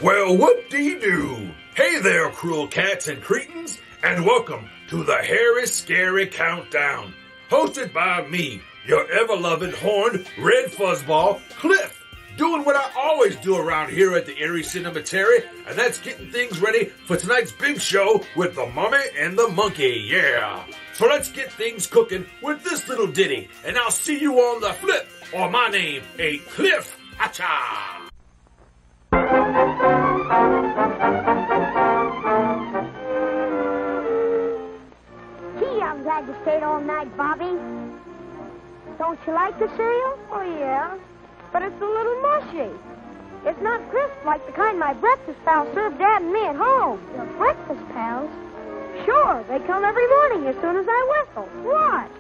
Well, whoop-dee-doo. Hey there, cruel cats and cretins, and welcome to the Hairy Scary Countdown, hosted by me, your ever-loving horned red fuzzball, Cliff, doing what I always do around here at the Erie Cemetery, and that's getting things ready for tonight's big show with the Mummy and the Monkey, yeah. So let's get things cooking with this little ditty, and I'll see you on the flip, or my name ain't Cliff. Acha! Gee, I'm glad you stayed all night, Bobby. Don't you like the cereal? Oh, yeah. But it's a little mushy. It's not crisp like the kind my breakfast pals serve Dad and me at home. Your breakfast pals? Sure, they come every morning as soon as I whistle. What?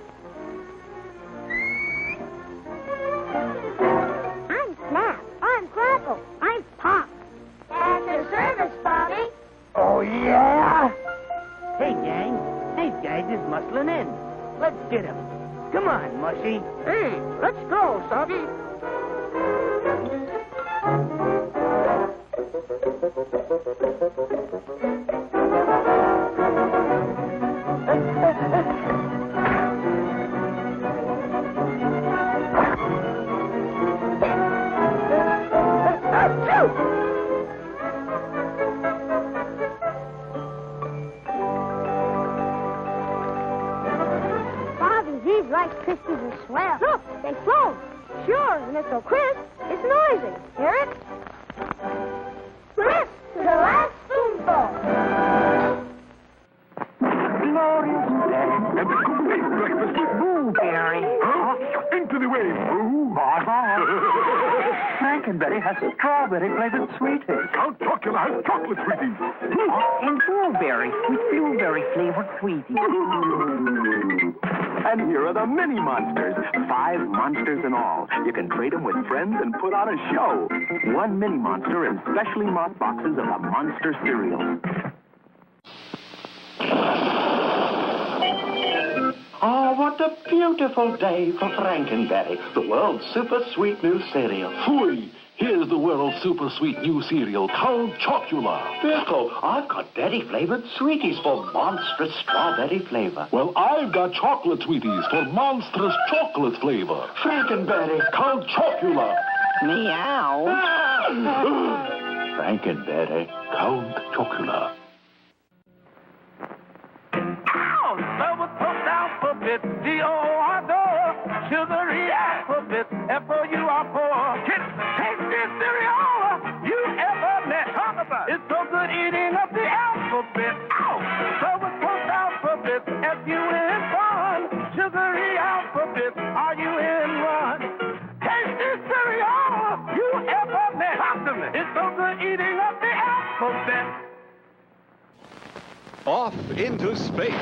I'm Snap. I'm Crackle. I'm Pop. At your service, Bobby. Oh, yeah? Hey, gang. These guys is muscling in. Let's get him. Come on, Mushy. Hey, let's go, Soggy. These Rice Krispies are swell. Look, they float. Sure, and they're so crisp, it's noisy. Hear it? Crisp to the last spoonful. Glorious day. And the complete breakfast with blueberry. Huh? Into the way, Boo. Frankenberry has strawberry-flavored sweeties. Count Chocula has chocolate sweeties. And blueberry with blueberry-flavored sweeties. And here are the mini monsters. 5 monsters in all. You can trade them with friends and put on a show. 1 mini monster in specially marked boxes of the monster cereal. Oh, what a beautiful day for Frankenberry, the world's super sweet new cereal. Phooey! Here's the world's super sweet new cereal, Count Chocula. Virgo, I've got berry-flavored sweeties for monstrous strawberry flavor. Well, I've got chocolate sweeties for monstrous chocolate flavor. Frankenberry. Count Chocula. Meow. Frankenberry, Count Chocula. Sugary alphabet, F-O-U-R-4. Kids, taste this cereal you ever met. Talk about it. It's so good eating up the alphabet. Ow! So it's both alphabet, F-U-N-1. Sugary alphabet, R-U-N-1. Taste this cereal you ever met. Talk to me. It's so good eating up the alphabet. Off into space.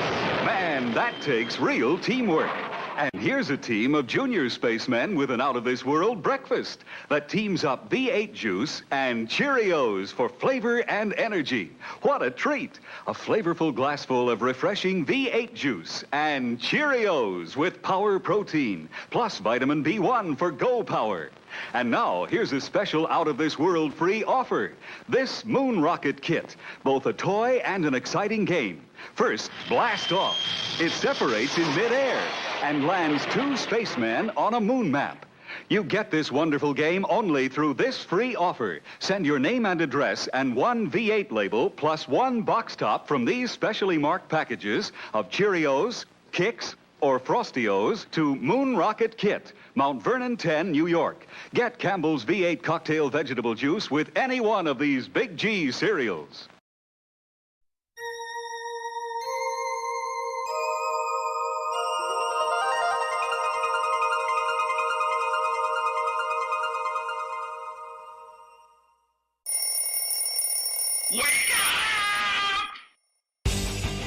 Man, that takes real teamwork. And here's a team of junior spacemen with an out-of-this-world breakfast that teams up V8 juice and Cheerios for flavor and energy. What a treat! A flavorful glassful of refreshing V8 juice and Cheerios with power protein, plus vitamin B1 for Go Power. And now, here's a special out-of-this-world free offer. This Moon Rocket Kit, both a toy and an exciting game. First, blast off. It separates in midair and lands 2 spacemen on a moon map. You get this wonderful game only through this free offer. Send your name and address and 1 V8 label plus 1 box top from these specially marked packages of Cheerios, Kix, or Frostios to Moon Rocket Kit, Mount Vernon 10, New York. Get Campbell's V8 cocktail vegetable juice with any one of these Big G cereals.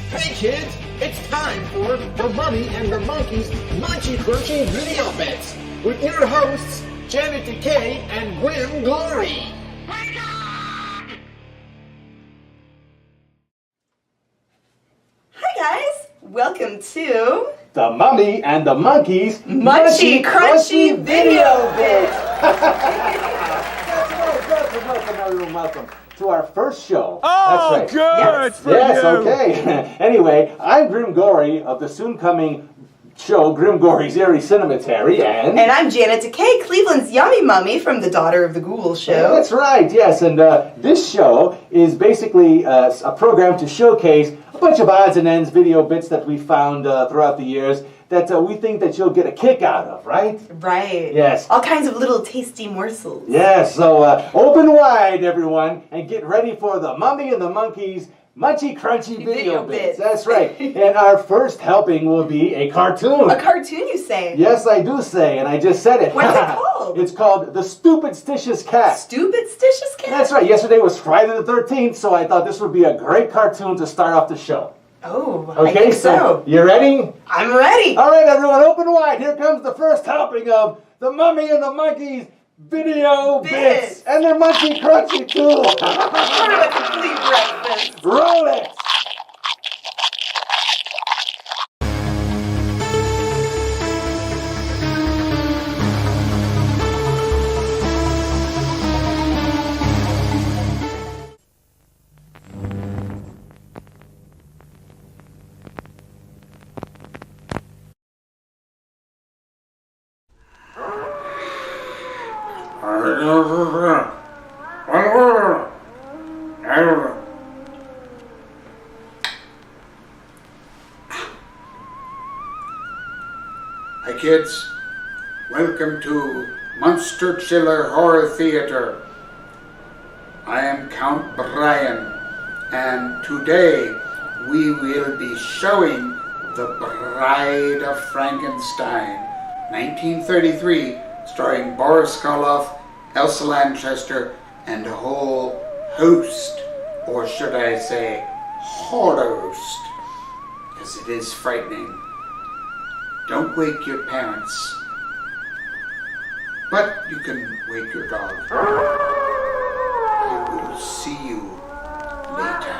Hey kids, it's time for the Mummy and the Monkey's Munchy Crunchy Video Bits with your hosts, Janet Decay and Grim Glory. Hi guys, welcome to the Mummy and the Monkey's Munchy Crunchy Video Bits. Welcome. to our first show. Oh, that's right. good! Yes, okay. Anyway, I'm Grim Gory of the soon-coming show Grim Gory's Eerie Cinematary, and I'm Janet Decay, Cleveland's Yummy Mummy from the Daughter of the Ghoul show. Yeah, that's right, yes, and this show is basically a program to showcase a bunch of odds and ends video bits that we found throughout the years that we think that you'll get a kick out of, right? Right. Yes. All kinds of little tasty morsels. Yes, so open wide, everyone, and get ready for the Mummy and the Monkey's Munchy Crunchy Video Bits. That's right. And our first helping will be a cartoon. A cartoon, you say? Yes, I do say, and I just said it. What's it called? It's called The Stupid Stitious Cat. Stupid Stitious Cat? That's right. Yesterday was Friday the 13th, so I thought this would be a great cartoon to start off the show. Oh, okay, I think so. You ready? I'm ready. All right, everyone, open wide. Here comes the first helping of the Mummy and the Monkey's Video Bits. And they're Munchy Crunchy, too. Part of a complete breakfast. Roll it. Hi kids, welcome to Monster Chiller Horror Theater. I am Count Brian, and today we will be showing The Bride of Frankenstein, 1933, starring Boris Karloff, Elsa Lanchester, and a whole host, or should I say, horror-host, because it is frightening. Don't wake your parents, but you can wake your dog. I will see you later.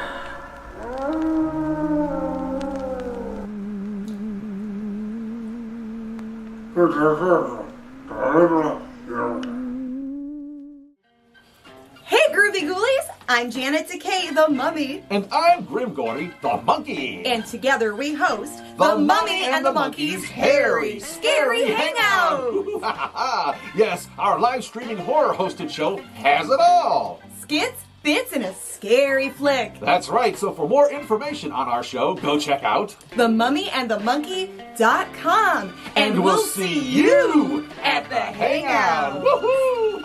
Hey, Groovy Ghoulies! I'm Janet Decay, the Mummy. And I'm Grim Gory, the Monkey. And together we host The Mummy and the Monkey's Hairy Scary Hangout. Yes, our live streaming horror hosted show has it all. Skits, bits, and a scary flick. That's right, so for more information on our show, go check out themummyandthemonkey.com. And we'll see you at the Hangout. Woohoo!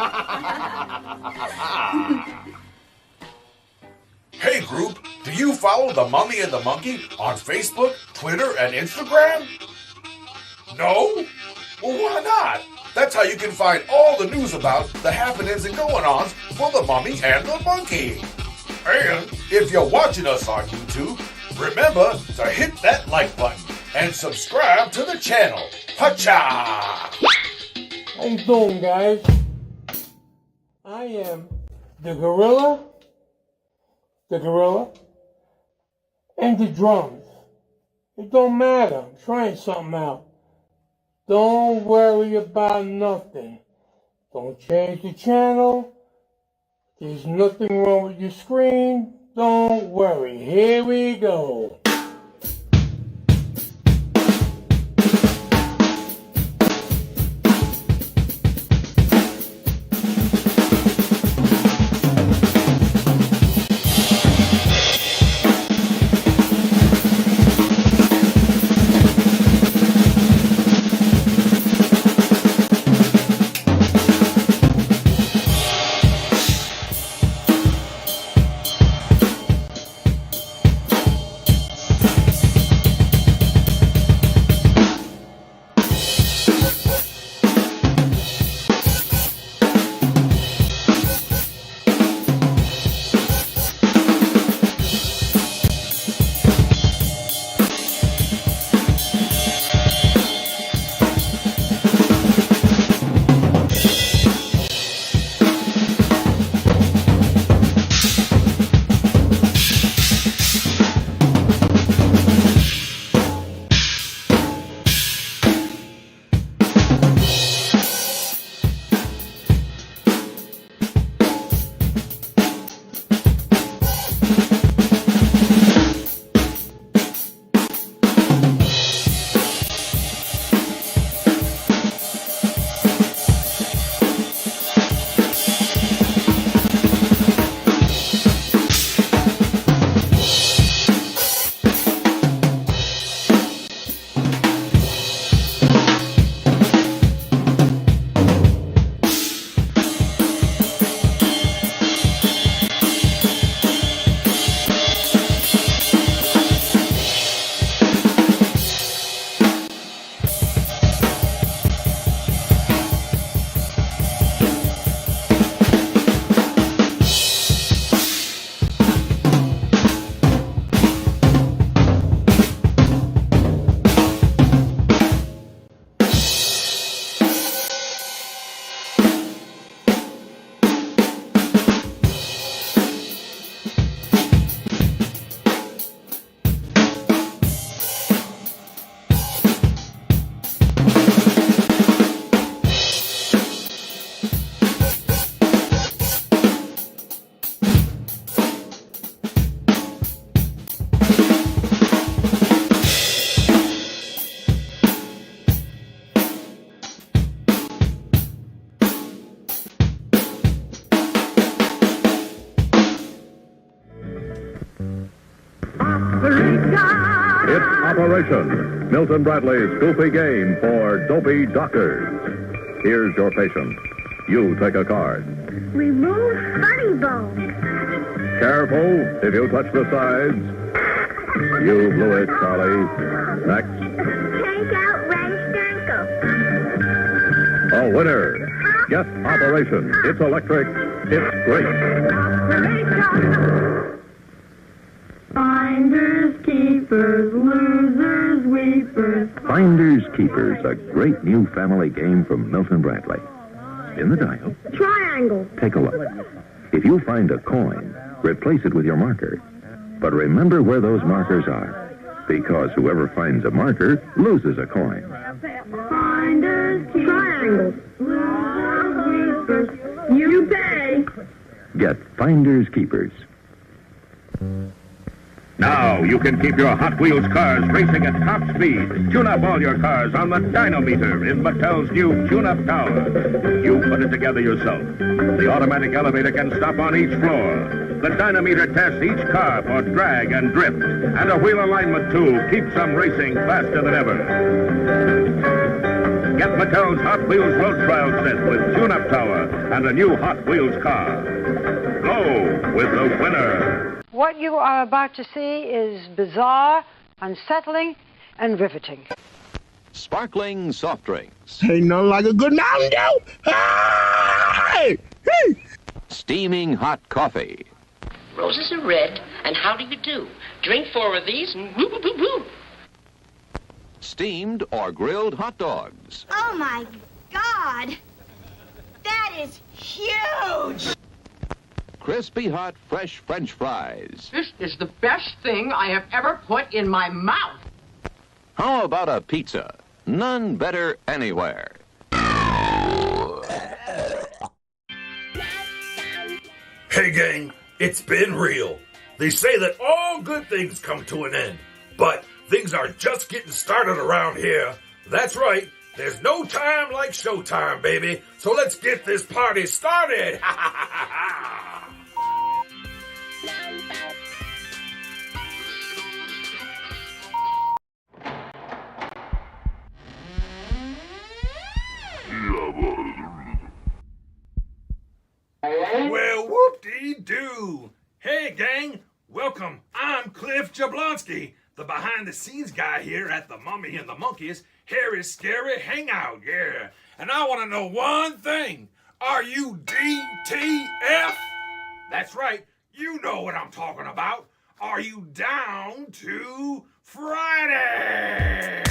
Hey group, do you follow the Mummy and the Monkey on Facebook, Twitter, and Instagram? No? Well, why not? That's how you can find all the news about the happenings and going-ons for the Mummy and the Monkey. And if you're watching us on YouTube, remember to hit that like button and subscribe to the channel. Hacha! How you doing, guys? I am the gorilla, and the drums. It don't matter. I'm trying something out. Don't worry about nothing. Don't change the channel. There's nothing wrong with your screen. Don't worry. Here we go. It's Operation Milton Bradley's goofy game for dopey doctors. Here's your patient. You take a card. Remove funny bone. Careful, if you touch the sides. You blew it, Charlie. Next. Take out Ray's ankle. A winner. Get Operation. It's electric. It's great. Finders, keepers, losers, weepers. Finders Keepers, a great new family game from Milton Bradley. In the dial, Triangle. take a look. If you find a coin, replace it with your marker. But remember where those markers are, because whoever finds a marker loses a coin. Finders, triangles, losers, weepers. You pay. Get Finders Keepers. Now you can keep your Hot Wheels cars racing at top speed. Tune up all your cars on the dynometer in Mattel's new tune-up tower. You put it together yourself. The automatic elevator can stop on each floor. The dynometer tests each car for drag and drift. And a wheel alignment tool keeps them racing faster than ever. Get Mattel's Hot Wheels Road Trial set with tune-up tower and a new Hot Wheels car. Go with the winner. What you are about to see is bizarre, unsettling, and riveting. Sparkling soft drinks. Ain't nothing like a good Mountain Dew. Hey! Hey! Steaming hot coffee. Roses are red, and how do you do? Drink 4 of these and woo, woo, woo, woo. Steamed or grilled hot dogs. Oh, my God. That is huge. Crispy hot fresh French fries. This is the best thing I have ever put in my mouth. How about a pizza? None better anywhere. Hey gang, it's been real. They say that all good things come to an end, but things are just getting started around here. That's right, there's no time like showtime, baby. So let's get this party started. Well, whoop-dee-doo. Hey, gang. Welcome. I'm Cliff Jablonski, the behind-the-scenes guy here at the Mummy and the Monkeys Hairy Scary Hangout, yeah. And I want to know one thing. Are you DTF? That's right. You know what I'm talking about. Are you down to Friday?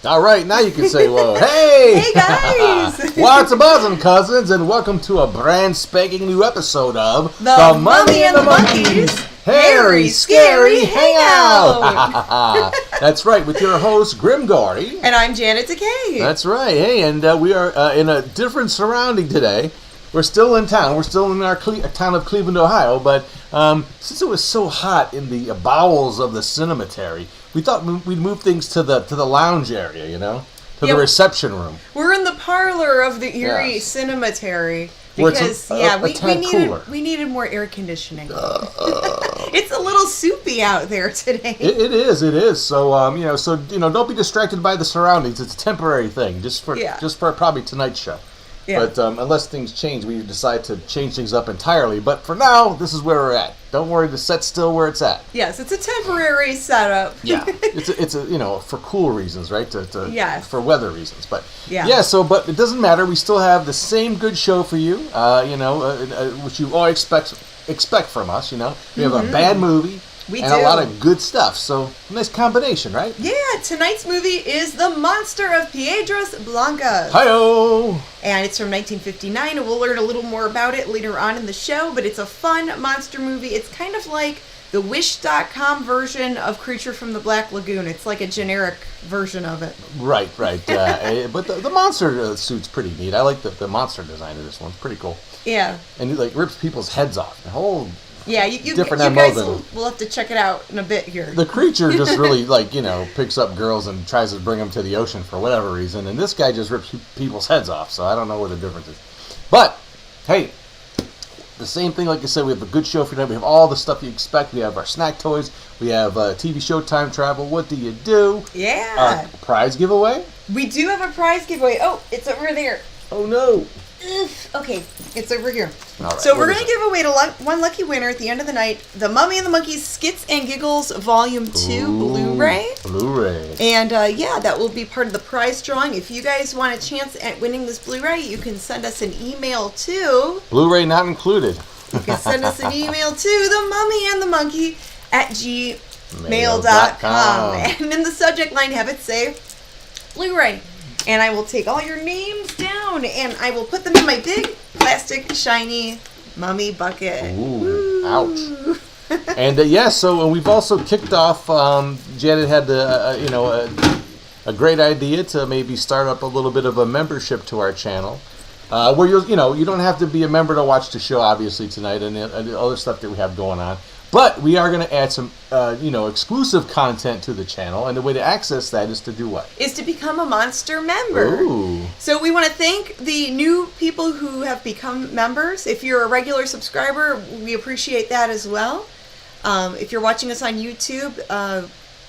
All right, now you can say whoa. Hey! Hey, guys! What's a buzzin', cousins? And welcome to a brand spanking new episode of The Mummy and the Monkeys Hairy Scary Hangout! That's right, with your host, Grim Gordy. And I'm Janet Decay. That's right. Hey, and we are in a different surrounding today. We're still in town. We're still in our town of Cleveland, Ohio. But since it was so hot in the bowels of the cemetery, we thought we'd move things to the lounge area, you know, to the reception room. We're in the parlor of the Erie Cemetery, Where Because we needed more air conditioning. It's a little soupy out there today. It is. So don't be distracted by the surroundings. It's a temporary thing, just for probably tonight's show. Yeah. But unless things change, we decide to change things up entirely. But for now, this is where we're at. Don't worry, the set's still where it's at. Yes, it's a temporary setup. Yeah, it's a for cool reasons, right? For weather reasons. But but it doesn't matter. We still have the same good show for you. Which you all expect from us. We have a bad movie. A lot of good stuff. So, nice combination, right? Yeah, tonight's movie is The Monster of Piedras, Blancas. Hi-yo! And it's from 1959, and we'll learn a little more about it later on in the show, but it's a fun monster movie. It's kind of like the Wish.com version of Creature from the Black Lagoon. It's like a generic version of it. Right. But the monster suit's pretty neat. I like the monster design of this one. It's pretty cool. Yeah. And it rips people's heads off. The whole... Yeah, you guys will have to check it out in a bit here. The creature just really, picks up girls and tries to bring them to the ocean for whatever reason. And this guy just rips people's heads off, so I don't know what the difference is. But, hey, the same thing, like I said, we have a good show for tonight. We have all the stuff you expect. We have our snack toys. We have TV show time travel. What do you do? Yeah. Prize giveaway. We do have a prize giveaway. Oh, it's over there. Oh, no. Okay, it's over here. All right, so we're going to give away to one lucky winner at the end of the night the Mummy and the Monkey's Skits and Giggles Volume 2 Blu-ray. And that will be part of the prize drawing. If you guys want a chance at winning this Blu-ray, you can send us an email to... Blu-ray not included. You can send us an email to themummyandthemonkey@gmail.com. And in the subject line, have it say Blu-ray. And I will take all your names down, and I will put them in my big, plastic, shiny mummy bucket. Ooh, ouch. And so we've also kicked off, Janet had a great idea to maybe start up a little bit of a membership to our channel. Where you don't have to be a member to watch the show, obviously, tonight, and the other stuff that we have going on. But we are going to add some, exclusive content to the channel, and the way to access that is to do what? Is to become a Monster member. Ooh. So we want to thank the new people who have become members. If you're a regular subscriber, we appreciate that as well. If you're watching us on YouTube,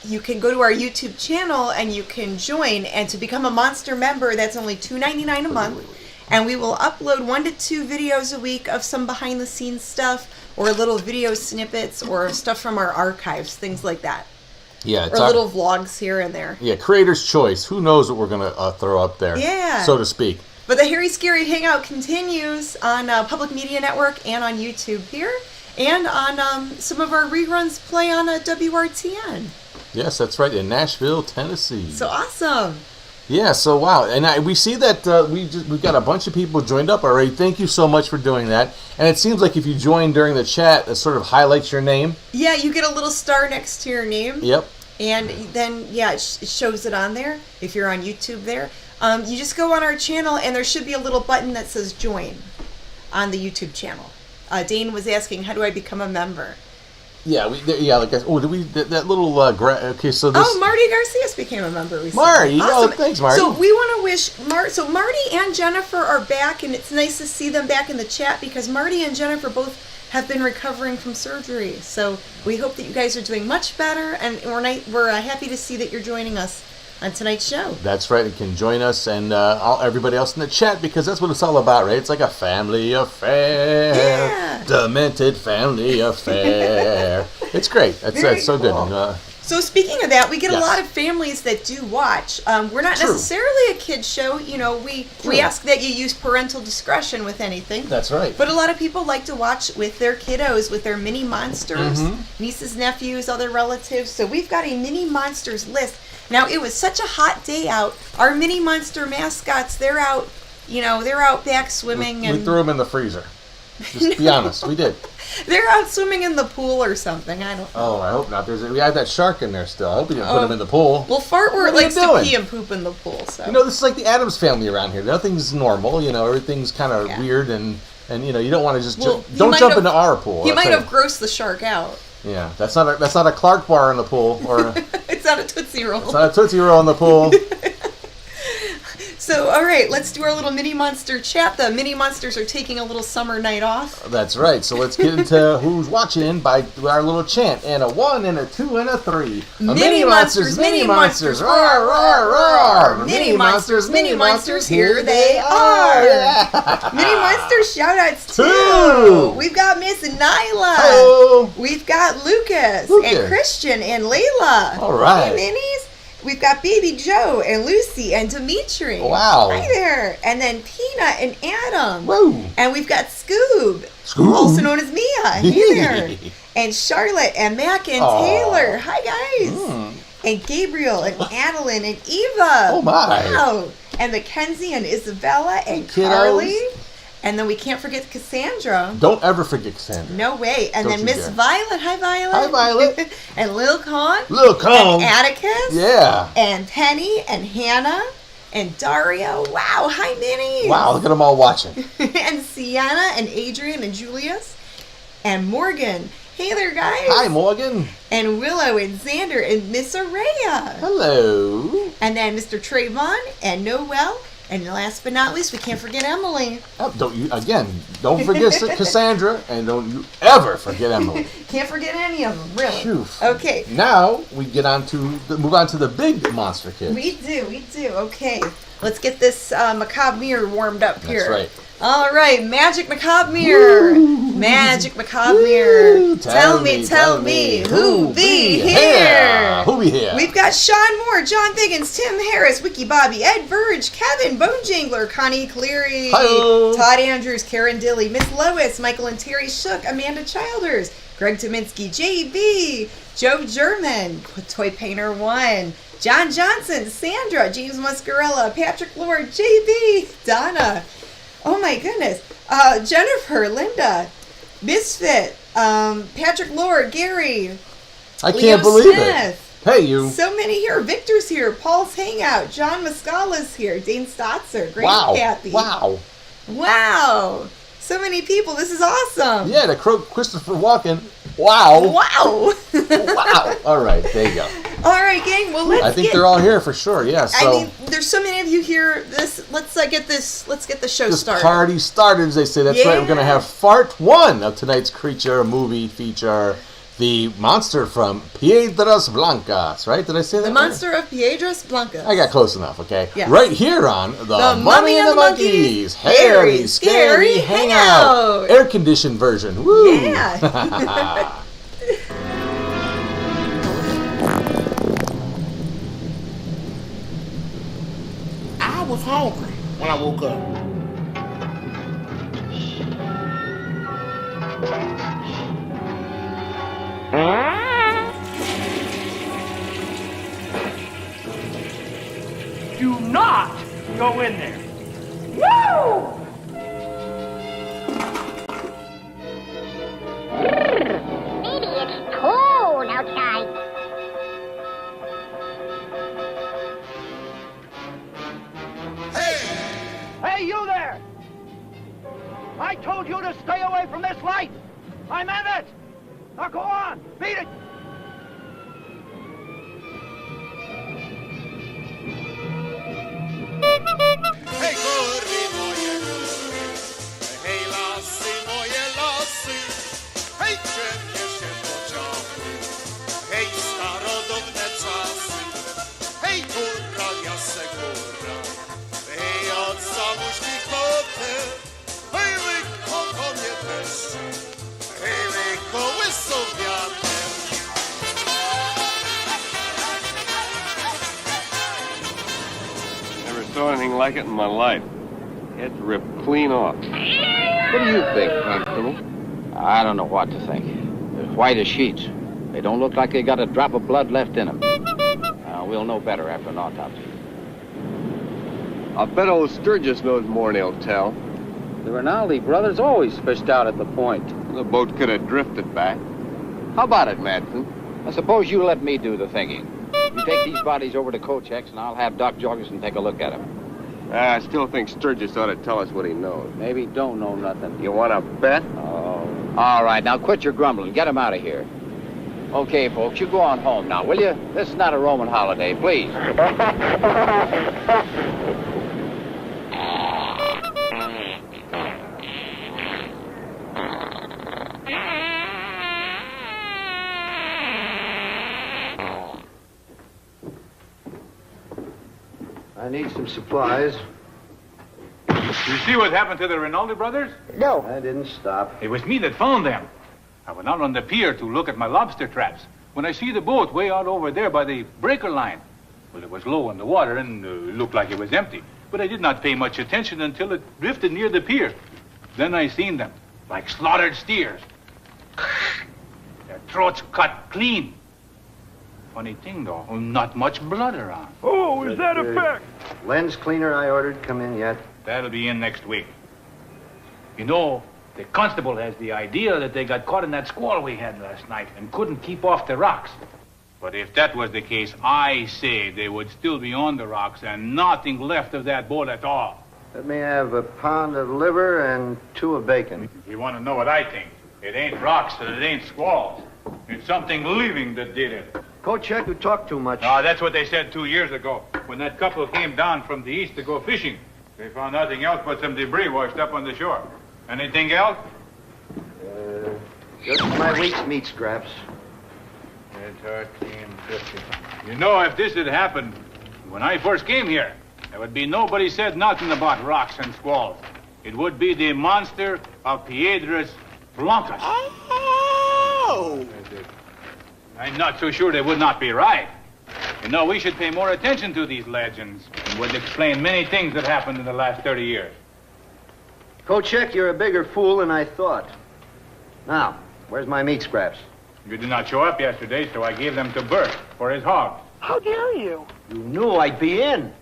you can go to our YouTube channel and you can join. And to become a Monster member, that's only $2.99 a month. And we will upload 1 to 2 videos a week of some behind-the-scenes stuff, or little video snippets, or stuff from our archives, things like that. Yeah, or little vlogs here and there. Yeah, creator's choice. Who knows what we're going to throw up there, so to speak. But the Harry Scary Hangout continues on Public Media Network and on YouTube here, and on some of our reruns play on WRTN. Yes, that's right, in Nashville, Tennessee. So awesome. Yeah, so wow, and we see that we've got a bunch of people joined up already. Thank you so much for doing that. And it seems like if you join during the chat, it sort of highlights your name. Yeah, you get a little star next to your name. Yep. And then it shows it on there if you're on YouTube there. You just go on our channel and there should be a little button that says join on the YouTube channel. Dane was asking, how do I become a member? Yeah, that little okay, so this... Oh, Marty Garcias became a member recently. Marty, awesome. Thanks, Marty. So we want to wish so Marty and Jennifer are back, and it's nice to see them back in the chat because Marty and Jennifer both have been recovering from surgery. So we hope that you guys are doing much better, and we're happy to see that you're joining us on tonight's show. That's right. You can join us and everybody else in the chat because that's what it's all about, right? It's like a family affair. Yeah. Demented family affair. It's great. It's so cool. Good. So speaking of that, we get a lot of families that do watch. We're not necessarily a kid's show. We ask that you use parental discretion with anything. That's right. But a lot of people like to watch with their kiddos, with their mini monsters, nieces, nephews, other relatives. So we've got a mini monsters list. Now, it was such a hot day out. Our mini monster mascots, they're out, they're out back swimming. We threw them in the freezer. Just be honest, we did. They're out swimming in the pool or something. I don't know. Oh, I hope not. We had that shark in there still. I hope we didn't put him in the pool. Well, Fartwort likes to pee and poop in the pool. So this is like the Addams Family around here. Nothing's normal. Everything's kind of weird, and you don't want to just don't jump into our pool. He might have grossed the shark out. Yeah, that's not a Clark bar in the pool, or it's not a Tootsie Roll. It's not a Tootsie Roll in the pool. So, all right, let's do our little mini monster chat. The mini monsters are taking a little summer night off. That's right. So let's get into who's watching by our little chant. And a 1 and a 2 and a 3. Mini monsters, mini monsters, roar, roar, roar. Mini monsters, here they are. Yeah. Mini monsters shout outs too. 2. We've got Miss Nyla. Hello. We've got Lucas and Christian and Layla. All right. Hey, minis. We've got Baby Joe and Lucy and Dimitri. Wow. Hi there. And then Peanut and Adam. Woo. And we've got Scoob, also known as Mia. Hey there. And Charlotte and Mac and Taylor. Hi, guys. And Gabriel and Adeline and Eva. Oh, my. Wow. And Mackenzie and Isabella and Carly. And then we can't forget Cassandra. Don't ever forget Cassandra. No way. And then Miss Violet. Hi, Violet. Hi, Violet. And Lil Con. Lil Con. And Atticus. Yeah. And Penny and Hannah and Dario. Wow. Hi, Minnie. Wow, look at them all watching. And Sienna and Adrian and Julius. And Morgan. Hey there, guys. Hi, Morgan. And Willow and Xander and Miss Araya. Hello. And then Mr. Trayvon and Noel. And last but not least, we can't forget Emily. Oh, don't forget Cassandra, and don't you ever forget Emily. Can't forget any of them, really. Phew. Okay. Now we move on to the big monster kids. We do. Okay. Let's get this macabre mirror warmed up here. That's right. All right, Magic Macabre Mirror. Magic Macabre Mirror. Tell me, who be here? Who be here? We've got Sean Moore, John Biggins, Tim Harris, Wiki Bobby, Ed Verge, Kevin, Bone Jangler, Connie Cleary, Hi-yo. Todd Andrews, Karen Dilly, Miss Lois, Michael and Terry Shook, Amanda Childers, Greg Tominski, JB, Joe German, Toy Painter 1, John Johnson, Sandra, James Muscarella, Patrick Lord, JB, Donna. Oh my goodness. Jennifer, Linda, Misfit, Patrick Lord, Gary. I Leo can't believe Smith. it. Hey, you. So many here. Victor's here. Paul's Hangout. John Muscala's here. Dane Stotzer. Great Kathy. Wow. So many people. This is awesome. Yeah, the crow Christopher Walken. Wow. Wow. All right, there you go. All right, gang. Well, I think they're all here for sure. Yeah. So I mean, there's so many of you here. Let's get the show started. Party started, as they say. That's right. We're gonna have part 1 of tonight's creature movie feature, the monster from Piedras Blancas. Right? Did I say that? The monster of Piedras Blancas. I got close enough. Okay. Yeah. Right here on the Mummy and the Monkeys Hairy Scary Hangout, air conditioned version. Woo! Yeah. I was hungry when I woke up. Do not go in there. Woo! Maybe it's cold outside. Hey, you there! I told you to stay away from this light! I meant it! Now go on, beat it! Hej góry moje góry, hej lasy moje lasy, hej ciemnie się pociągły, hej starodawne czasy, hej góra, jasne góra, hej od samuśki koty, hej łyko konie deszczu, hej łyko łysą wiatrem. Never saw anything like it in my life. Head's ripped clean off. What do you think, Constable? I don't know what to think. They're white as sheets. They don't look like they got a drop of blood left in them. We'll know better after an autopsy. I'll bet old Sturgis knows more than he'll tell. The Rinaldi brothers always fished out at the point. The boat could have drifted back. How about it, Madsen? I suppose you let me do the thinking. You take these bodies over to Kochek's, and I'll have Doc Jorgensen take a look at them. I still think Sturgis ought to tell us what he knows. Maybe he don't know nothing. You want to bet? Oh. All right, now quit your grumbling. Get him out of here. Okay, folks, you go on home now, will you? This is not a Roman holiday, please. I need some supplies. You see what happened to the Rinaldi brothers? No. I didn't stop. It was me that found them. I went out on the pier to look at my lobster traps when I see the boat way out over there by the breaker line. Well, it was low in the water and looked like it was empty. But I did not pay much attention until it drifted near the pier. Then I seen them, like slaughtered steers. Their throats cut clean. Funny thing, though, not much blood around. Oh, is that a fact? Lens cleaner I ordered come in yet? That'll be in next week. You know, the constable has the idea that they got caught in that squall we had last night and couldn't keep off the rocks. But if that was the case, I say they would still be on the rocks and nothing left of that boat at all. Let me have a pound of liver and 2 of bacon. If you want to know what I think, it ain't rocks and it ain't squalls. It's something living that did it. Kochek, you talk too much. No, that's what they said 2 years ago when that couple came down from the east to go fishing. They found nothing else but some debris washed up on the shore. Anything else? Just my week's meat scraps. It's our team 50. You know, if this had happened when I first came here, there would be nobody said nothing about rocks and squalls. It would be the monster of Piedras, Blancas. Oh! I'm not so sure they would not be right. You know, we should pay more attention to these legends. It would explain many things that happened in the last 30 years. Kochek, you're a bigger fool than I thought. Now, where's my meat scraps? You did not show up yesterday, so I gave them to Bert for his hog. How dare you? You knew I'd be in.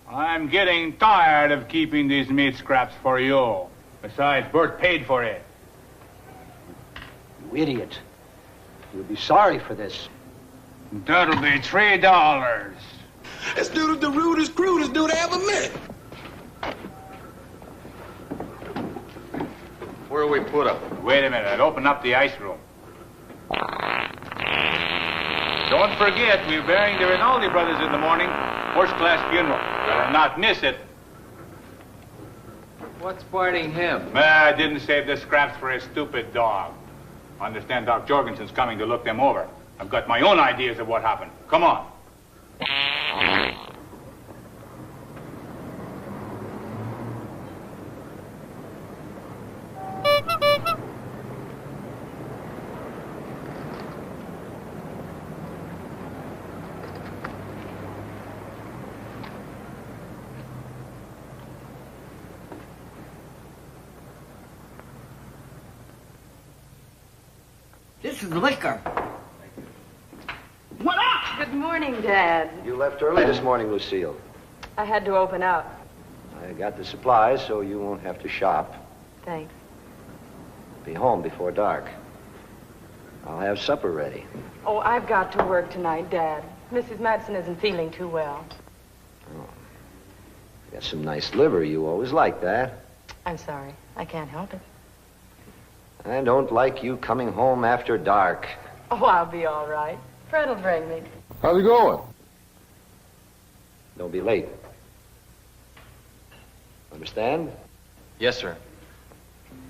I'm getting tired of keeping these meat scraps for you. Besides, Bert paid for it. You idiot. You'll be sorry for this. That'll be $3. This dude is the rudest, crudest dude I ever met. Where do we put up? Wait a minute, I'll open up the ice room. Don't forget, we're burying the Rinaldi brothers in the morning. First-class funeral. Better not miss it. What's biting him? I didn't save the scraps for a stupid dog. I understand Doc Jorgensen's coming to look them over. I've got my own ideas of what happened. Come on. This is liquor. What up? Good morning, Dad. You left early this morning, Lucille. I had to open up. I got the supplies, so you won't have to shop. Thanks. Be home before dark. I'll have supper ready. Oh, I've got to work tonight, Dad. Mrs. Madsen isn't feeling too well. Oh. Got some nice liver. You always like that. I'm sorry. I can't help it. I don't like you coming home after dark. Oh, I'll be all right. Fred will bring me. How's it going? Don't be late. Understand? Yes, sir.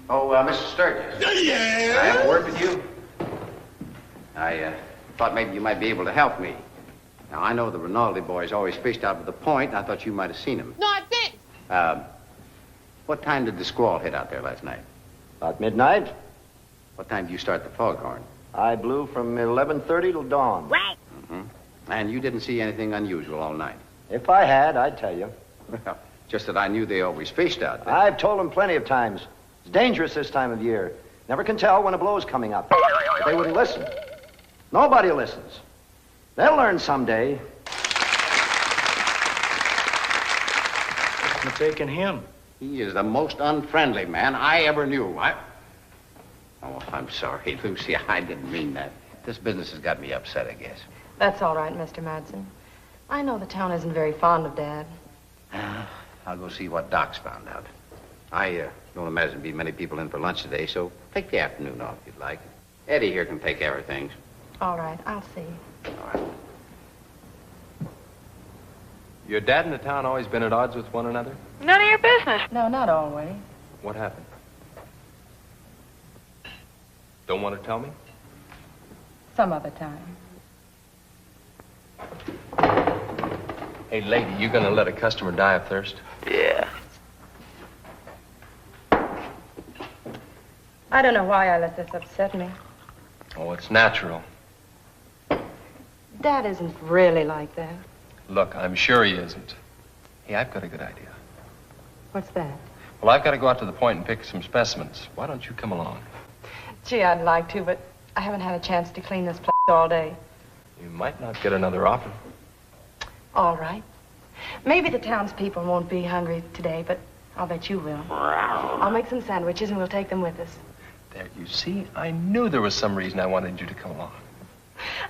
Oh, Mr. Sturgis. Yeah? I have a word with you. I thought maybe you might be able to help me. Now, I know the Rinaldi boys always fished out to the point, and I thought you might have seen them. No, I didn't. What time did the squall hit out there last night? About midnight. What time did you start the foghorn? I blew from 11:30 till dawn. Right. Mm-hmm. And you didn't see anything unusual all night? If I had, I'd tell you. Well, just that I knew they always fished out there. I've told them plenty of times. It's dangerous this time of year. Never can tell when a blow's coming up. But they wouldn't listen. Nobody listens. They'll learn someday. What's mistaken him? He is the most unfriendly man I ever knew. Oh, I'm sorry, Lucy. I didn't mean that. This business has got me upset, I guess. That's all right, Mr. Madsen. I know the town isn't very fond of Dad. I'll go see what Doc's found out. I don't imagine there'll be many people in for lunch today, so take the afternoon off if you'd like. Eddie here can take care of things. All right, I'll see. All right. Your dad and the town always been at odds with one another? None of your business. No, not always. What happened? Don't want to tell me? Some other time. Hey, lady, you gonna let a customer die of thirst? Yeah. I don't know why I let this upset me. Oh, it's natural. Dad isn't really like that. Look, I'm sure he isn't. Hey, I've got a good idea. What's that? Well, I've got to go out to the point and pick some specimens. Why don't you come along? Gee, I'd like to, but I haven't had a chance to clean this place all day. You might not get another offer. All right. Maybe the townspeople won't be hungry today, but I'll bet you will. I'll make some sandwiches and we'll take them with us. There, you see, I knew there was some reason I wanted you to come along.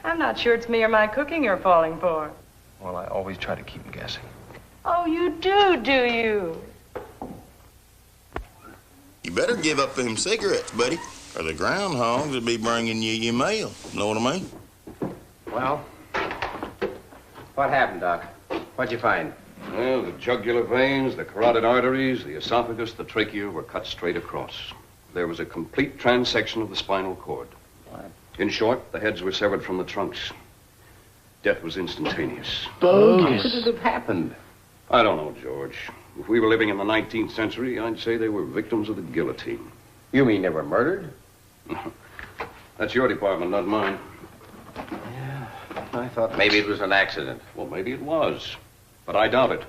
I'm not sure it's me or my cooking you're falling for. Well, I always try to keep them guessing. Oh, you do you? You better give up them cigarettes, buddy, or the groundhogs will be bringing you your mail. Know what I mean? Well, what happened, Doc? What'd you find? Well, the jugular veins, the carotid arteries, the esophagus, the trachea were cut straight across. There was a complete transection of the spinal cord. What? In short, the heads were severed from the trunks. Death was instantaneous. Bogus. How could it have happened? I don't know, George. If we were living in the 19th century, I'd say they were victims of the guillotine. You mean they were murdered? That's your department, not mine. Yeah, I thought maybe it was an accident. Well, maybe it was, but I doubt it.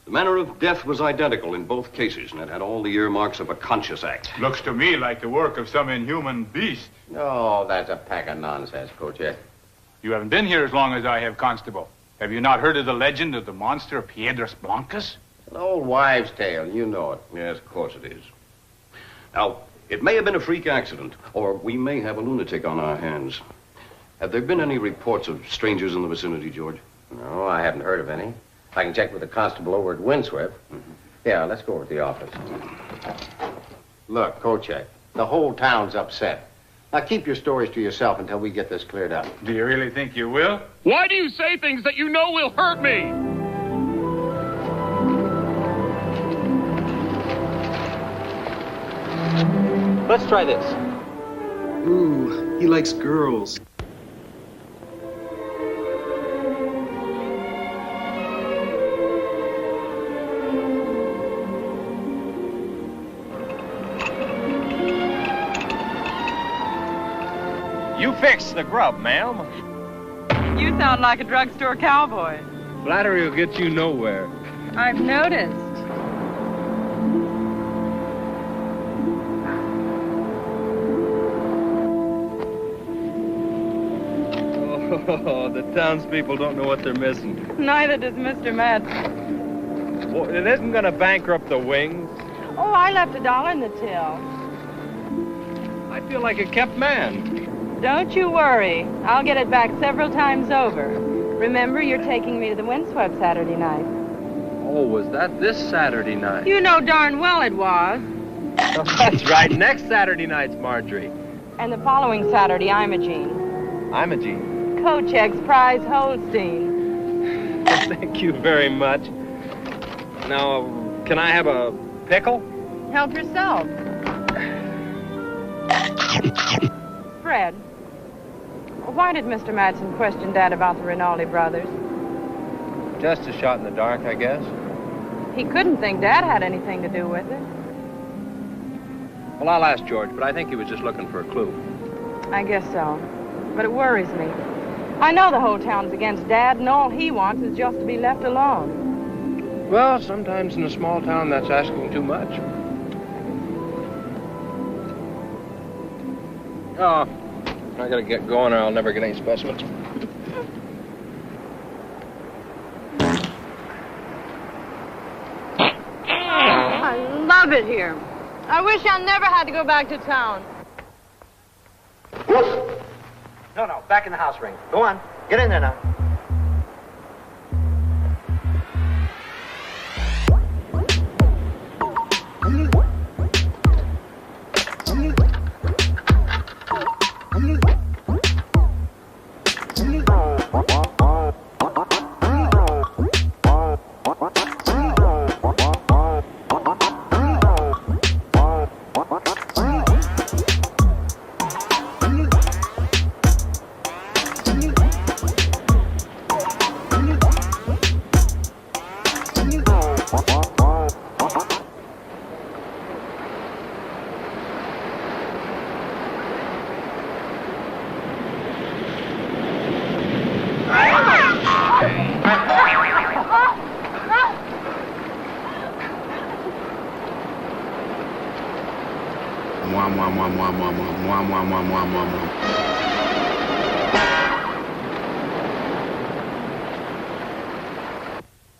The manner of death was identical in both cases, and it had all the earmarks of a conscious act. Looks to me like the work of some inhuman beast. Oh, that's a pack of nonsense, Kocek. You haven't been here as long as I have, Constable. Have you not heard of the legend of the monster of Piedras Blancas? An old wives' tale, you know it. Yes, of course it is. Now, it may have been a freak accident, or we may have a lunatic on our hands. Have there been any reports of strangers in the vicinity, George? No, I haven't heard of any. I can check with the constable over at Windswept. Yeah, let's go over to the office. Look, Kocek, the whole town's upset. Now keep your stories to yourself until we get this cleared up. Do you really think you will? Why do you say things that you know will hurt me? Let's try this. Ooh, he likes girls. You fix the grub, ma'am. You sound like a drugstore cowboy. Flattery will get you nowhere. I've noticed. Oh, the townspeople don't know what they're missing. Neither does Mr. Madsen. Well, it isn't going to bankrupt the Wings. Oh, I left $1 in the till. I feel like a kept man. Don't you worry. I'll get it back several times over. Remember, you're taking me to the Windswept Saturday night. Oh, was that this Saturday night? You know darn well it was. Oh, that's right. Next Saturday night's Marjorie. And the following Saturday, Imogene. Imogene. Kocek's prize Holstein. Thank you very much. Now, can I have a pickle? Help yourself. Fred, why did Mr. Madsen question Dad about the Rinaldi brothers? Just a shot in the dark, I guess. He couldn't think Dad had anything to do with it. Well, I'll ask George, but I think he was just looking for a clue. I guess so. But it worries me. I know the whole town's against Dad, and all he wants is just to be left alone. Well, sometimes in a small town, that's asking too much. Oh, I gotta get going or I'll never get any specimens. I love it here. I wish I never had to go back to town. No, back in the house ring. Go on. Get in there now. Mwah, mwah, mwah, mwah, mwah, mwah, mwah, mwah, mwah, mwah, mwah, mwah.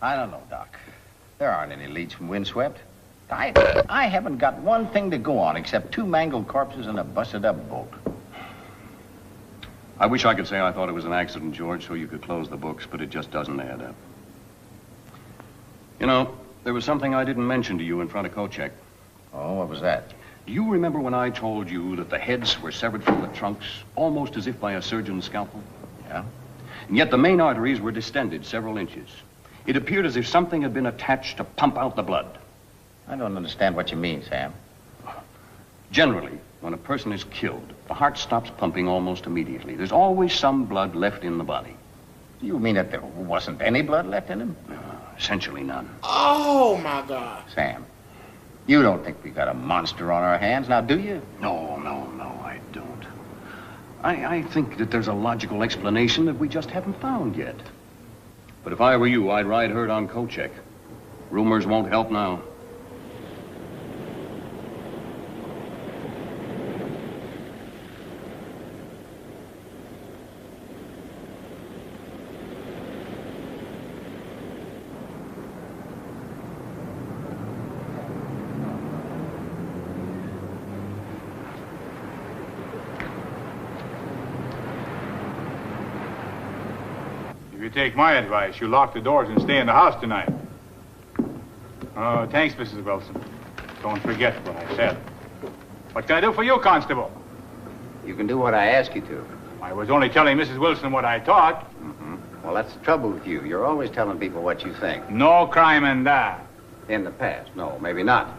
I don't know, Doc. There aren't any leads from Windswept. I haven't got one thing to go on except 2 mangled corpses and a busted-up boat. I wish I could say I thought it was an accident, George, so you could close the books, but it just doesn't add up. You know, there was something I didn't mention to you in front of Kochek. Oh, what was that? Do you remember when I told you that the heads were severed from the trunks, almost as if by a surgeon's scalpel? Yeah? And yet the main arteries were distended several inches. It appeared as if something had been attached to pump out the blood. I don't understand what you mean, Sam. Generally, when a person is killed, the heart stops pumping almost immediately. There's always some blood left in the body. You mean that there wasn't any blood left in him? Essentially none. Oh, my God. Sam, you don't think we got a monster on our hands, now do you? No, I don't. I think that there's a logical explanation that we just haven't found yet. But if I were you, I'd ride herd on Kochek. Rumors won't help now. If you take my advice, you lock the doors and stay in the house tonight. Oh, thanks, Mrs. Wilson. Don't forget what I said. What can I do for you, Constable? You can do what I ask you to. I was only telling Mrs. Wilson what I thought. Mm-hmm. Well, that's the trouble with you. You're always telling people what you think. No crime in that. In the past. No, maybe not.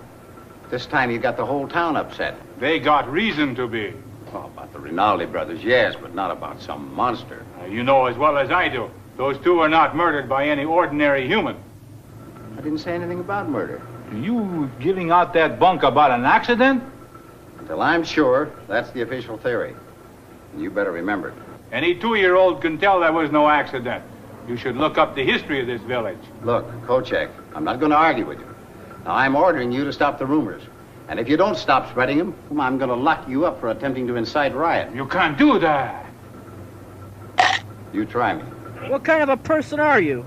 This time you got the whole town upset. They got reason to be. Well, about the Rinaldi brothers, yes, but not about some monster. You know as well as I do. Those two were not murdered by any ordinary human. I didn't say anything about murder. You giving out that bunk about an accident? Until I'm sure, that's the official theory. And you better remember it. Any 2-year-old can tell there was no accident. You should look up the history of this village. Look, Kochek, I'm not going to argue with you. Now, I'm ordering you to stop the rumors. And if you don't stop spreading them, I'm going to lock you up for attempting to incite riot. You can't do that. You try me. What kind of a person are you?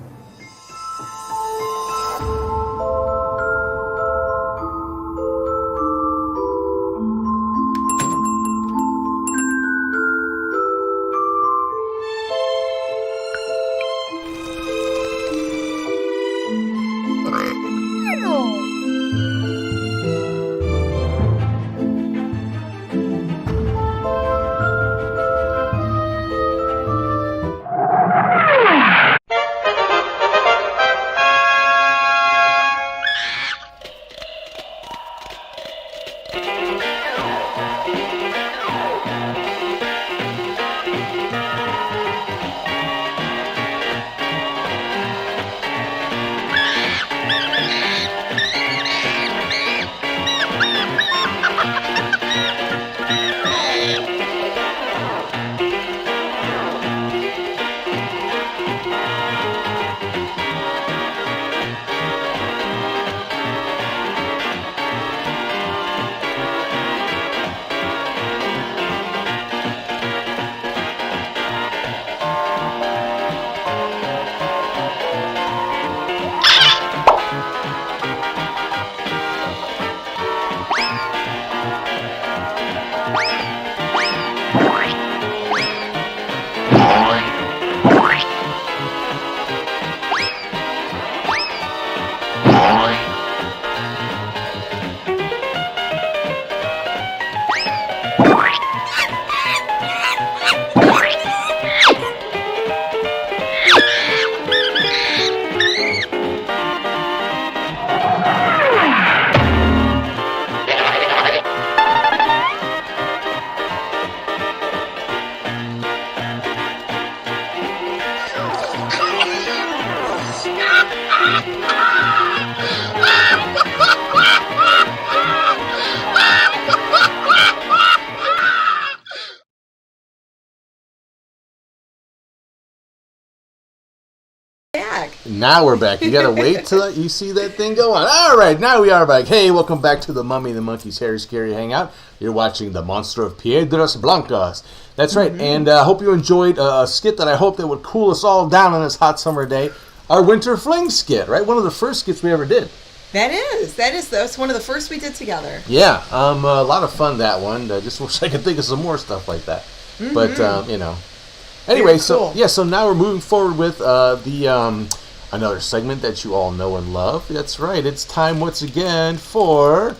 Now we're back. You gotta wait till you see that thing go on. All right, now we are back. Hey, welcome back to the Mummy and the Monkey's Harry Scary Hangout. You're watching the Monster of Piedras Blancas. That's right, and I hope you enjoyed a skit that I hope that would cool us all down on this hot summer day. Our Winter Fling skit, right? One of the first skits we ever did. That's one of the first we did together. Yeah, a lot of fun, that one. I just wish I could think of some more stuff like that. But, Anyway, cool. So now we're moving forward with another segment that you all know and love. That's right. It's time once again for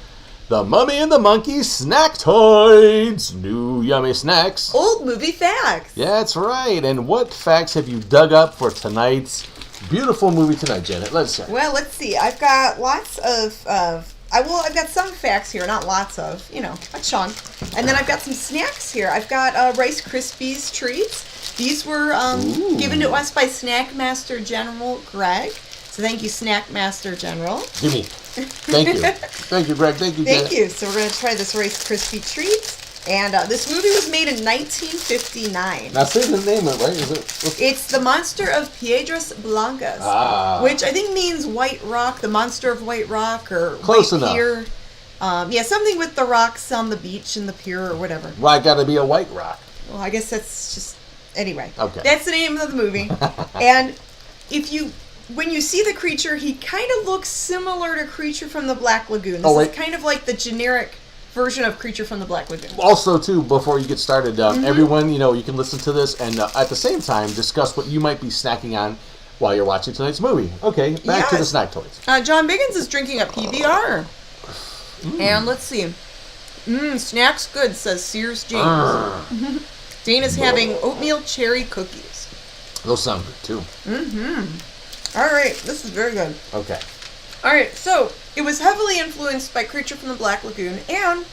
the Mummy and the Monkey Snack Toys. New yummy snacks. Old movie facts. Yeah, that's right. And what facts have you dug up for tonight's beautiful movie tonight, Janet? Let's see. Well, let's see. I've got lots I've got some facts here, not lots of, a chunk. And then I've got some snacks here. I've got Rice Krispies treats. These were given to us by Snack Master General Greg. So thank you, Snack Master General. Gimme. Thank you. Thank you, Greg. Thank you, Thank you. So we're going to try this Rice Krispie treat. And this movie was made in 1959. Now say the name of it, right? It's The Monster of Piedras Blancas, which I think means White Rock, the Monster of White Rock, or Close White enough. Pier. Something with the rocks on the beach and the pier or whatever. Why gotta be a white rock? Well, I guess that's just... Anyway, okay. That's the name of the movie. And when you see the creature, he kind of looks similar to Creature from the Black Lagoon. This is kind of like the generic version of Creature from the Black Lagoon. Also, too, before you get started, everyone, you can listen to this and at the same time discuss what you might be snacking on while you're watching tonight's movie. Okay, back to the snack toys. John Biggins is drinking a PBR. And let's see. Snacks good, says Sears James. Dana's having oatmeal cherry cookies. Those sound good, too. All right, this is very good. Okay. All right, so it was heavily influenced by Creature from the Black Lagoon, and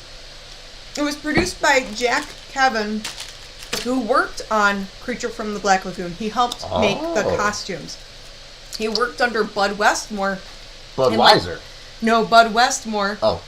it was produced by Jack Kevin, who worked on Creature from the Black Lagoon. He helped make the costumes. He worked under Bud Westmore. Budweiser? Bud Westmore. Oh.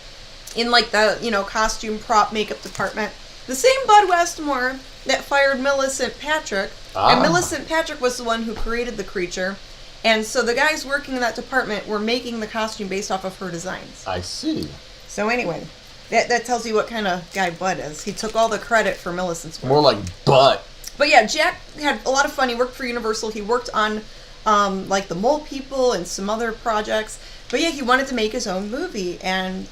In the, costume prop makeup department. The same Bud Westmore that fired Millicent Patrick. And Millicent Patrick was the one who created the creature. And so the guys working in that department were making the costume based off of her designs. I see. So anyway, that tells you what kind of guy Bud is. He took all the credit for Millicent's work. More like butt. But yeah, Jack had a lot of fun. He worked for Universal. He worked on the Mole People and some other projects. But yeah, he wanted to make his own movie. And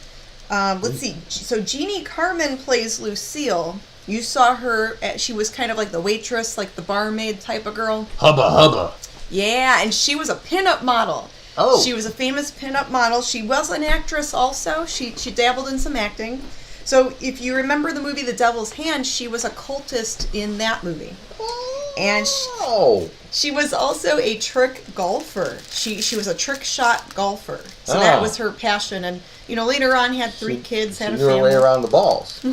let's see. So Jeannie Carmen plays Lucille. You saw her, she was kind of like the waitress, like the barmaid type of girl. Hubba hubba. Yeah, and she was a pinup model. Oh. She was a famous pinup model. She was an actress also. She dabbled in some acting. So if you remember the movie The Devil's Hand, she was a cultist in that movie. And she was also a trick golfer. She was a trick shot golfer. So that was her passion. And, later on had three kids, had a family. She knew her way around the balls.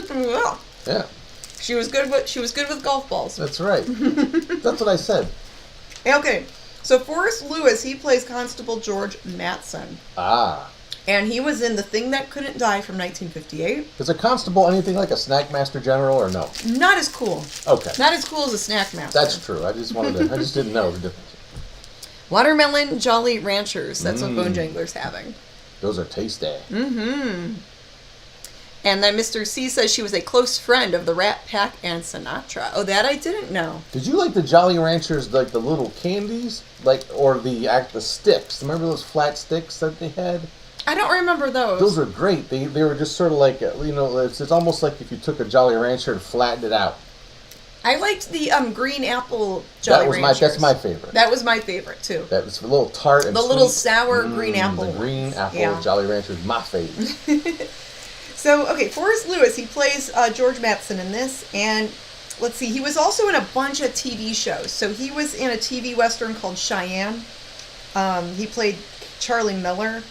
Well. Yeah. She was good with golf balls. That's right. That's what I said. Okay. So Forrest Lewis, he plays Constable George Matson. And he was in The Thing That Couldn't Die from 1958. Is a constable anything like a Snack Master General or no? Not as cool. Okay. Not as cool as a Snack Master. That's true. I just didn't know the difference. Watermelon Jolly Ranchers. That's what Bone Jangler's having. Those are tasty. And then Mr. C says she was a close friend of the Rat Pack and Sinatra. Oh, that I didn't know. Did you like the Jolly Ranchers, like the little candies? Or the sticks? Remember those flat sticks that they had? I don't remember those. Those were great. They were just sort of like, it's almost like if you took a Jolly Rancher and flattened it out. I liked the green apple Jolly Ranchers. That's my favorite. That was my favorite, too. That was a little tart and the sweet. Little sour green apple. The green apple Jolly Ranchers, my favorite. So, okay, Forrest Lewis, he plays George Matson in this, and let's see, he was also in a bunch of TV shows. So he was in a TV Western called Cheyenne. He played Charlie Miller,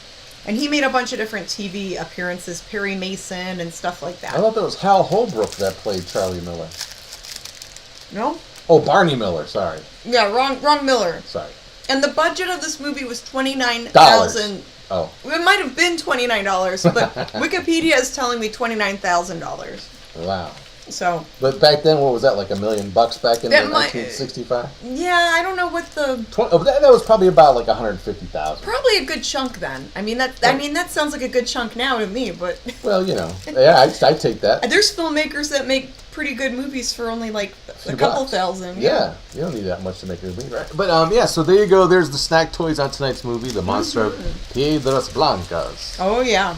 and he made a bunch of different TV appearances, Perry Mason and stuff like that. I thought that was Hal Holbrook that played Charlie Miller. No? Oh, Barney Miller, sorry. Yeah, wrong Miller. Sorry. And the budget of this movie was $29,000. Oh. It might have been $29, but Wikipedia is telling me $29,000. Wow. So. But back then, what was that, like $1 million back in That 1965? Yeah, I don't know what the. That was probably about like 150,000. Probably a good chunk then. I mean that sounds like a good chunk now to me, but. Well, you know, yeah, I take that. There's filmmakers that make pretty good movies for only like a couple thousand. Yeah, you don't need that much to make a movie, right? But yeah, so there you go. There's the snack toys on tonight's movie, The Monster of Piedras Blancas. Oh yeah,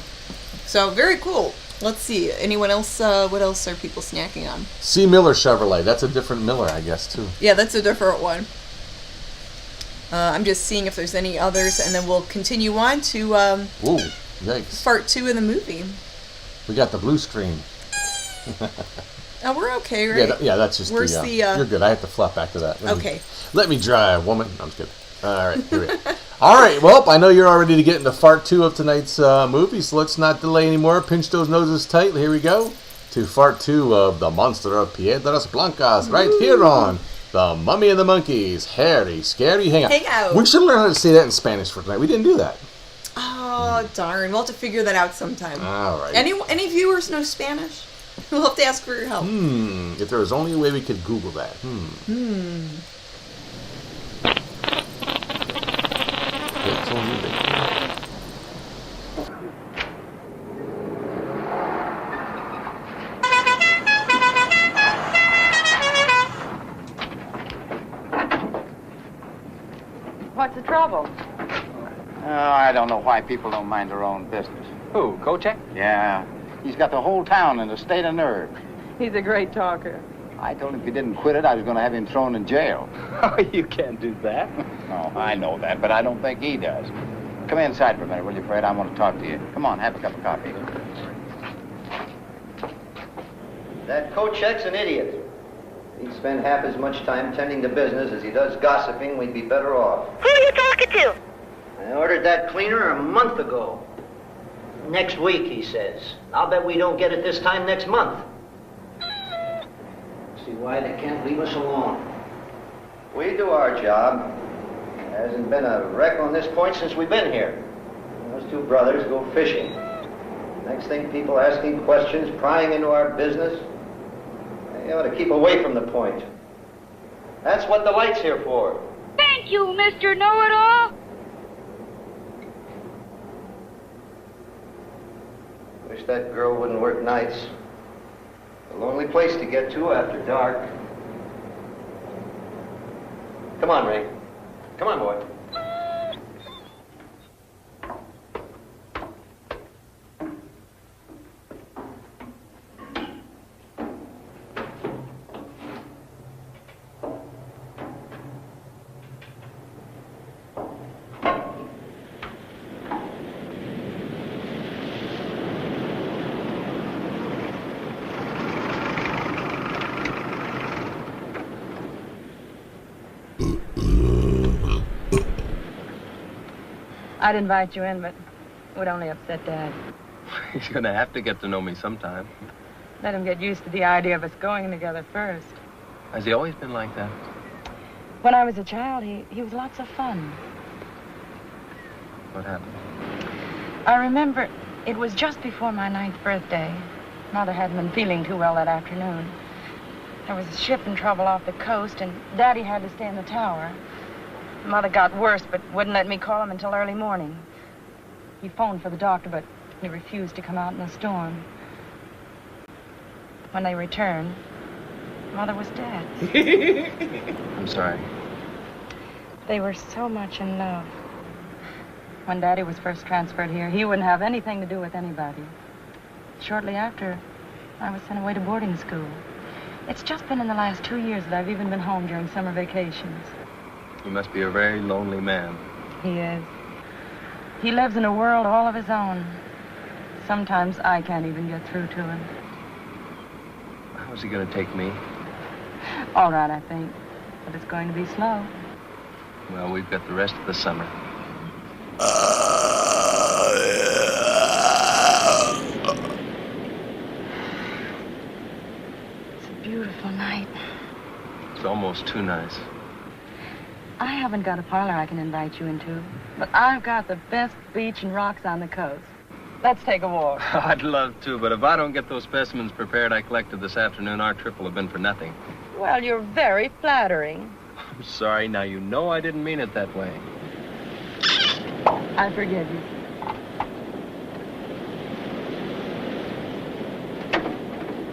so very cool. Let's see. Anyone else? What else are people snacking on? C. Miller Chevrolet. That's a different Miller, I guess, too. Yeah, that's a different one. I'm just seeing if there's any others, and then we'll continue on to Ooh, yikes. part 2 of the movie. We got the blue screen. Oh, we're okay, right? Yeah, that's just Where's you're good. I have to flop back to that. Okay. Let me drive, woman. I'm just kidding. All right, here we go. All right, well, I know you're all ready to get into part 2 of tonight's movie, so let's not delay anymore. Pinch those noses tight. Here we go to part 2 of The Monster of Piedras Blancas, right here on The Mummy and the Monkey's Hairy, Scary Hangout. We should learn how to say that in Spanish for tonight. We didn't do that. Oh, darn. We'll have to figure that out sometime. All right. Any viewers know Spanish? We'll have to ask for your help. If there was only a way we could Google that. What's the trouble? Oh, I don't know why people don't mind their own business. Who, Kochek? Yeah. He's got the whole town in a state of nerve. He's a great talker. I told him if he didn't quit it, I was going to have him thrown in jail. Oh, you can't do that. No, I know that, but I don't think he does. Come inside for a minute, will you, Fred? I want to talk to you. Come on, have a cup of coffee. That Kochek's an idiot. If he'd spend half as much time tending to business as he does gossiping, we'd be better off. Who are you talking to? I ordered that cleaner a month ago. Next week, he says. I'll bet we don't get it this time next month. See why they can't leave us alone. We do our job. There hasn't been a wreck on this point since we've been here. Those two brothers go fishing. Next thing, people asking questions, prying into our business. They ought to keep away from the point. That's what the light's here for. Thank you, Mr. Know-It-All. Wish that girl wouldn't work nights. A lonely place to get to after dark. Come on, Ray. Come on, boy. I'd invite you in, but it would only upset Dad. He's gonna have to get to know me sometime. Let him get used to the idea of us going together first. Has he always been like that? When I was a child, he was lots of fun. What happened? I remember it was just before my 9th birthday. Mother hadn't been feeling too well that afternoon. There was a ship in trouble off the coast, and Daddy had to stay in the tower. Mother got worse, but wouldn't let me call him until early morning. He phoned for the doctor, but he refused to come out in the storm. When they returned, Mother was dead. I'm sorry. They were so much in love. When Daddy was first transferred here, he wouldn't have anything to do with anybody. Shortly after, I was sent away to boarding school. It's just been in the last 2 years that I've even been home during summer vacations. He must be a very lonely man. He is. He lives in a world all of his own. Sometimes I can't even get through to him. How's he gonna take me? All right, I think. But it's going to be slow. Well, we've got the rest of the summer. It's a beautiful night. It's almost too nice. I haven't got a parlor I can invite you into, but I've got the best beach and rocks on the coast. Let's take a walk. I'd love to, but if I don't get those specimens prepared I collected this afternoon, our trip will have been for nothing. Well, you're very flattering. I'm sorry. Now, you know I didn't mean it that way. I forgive you.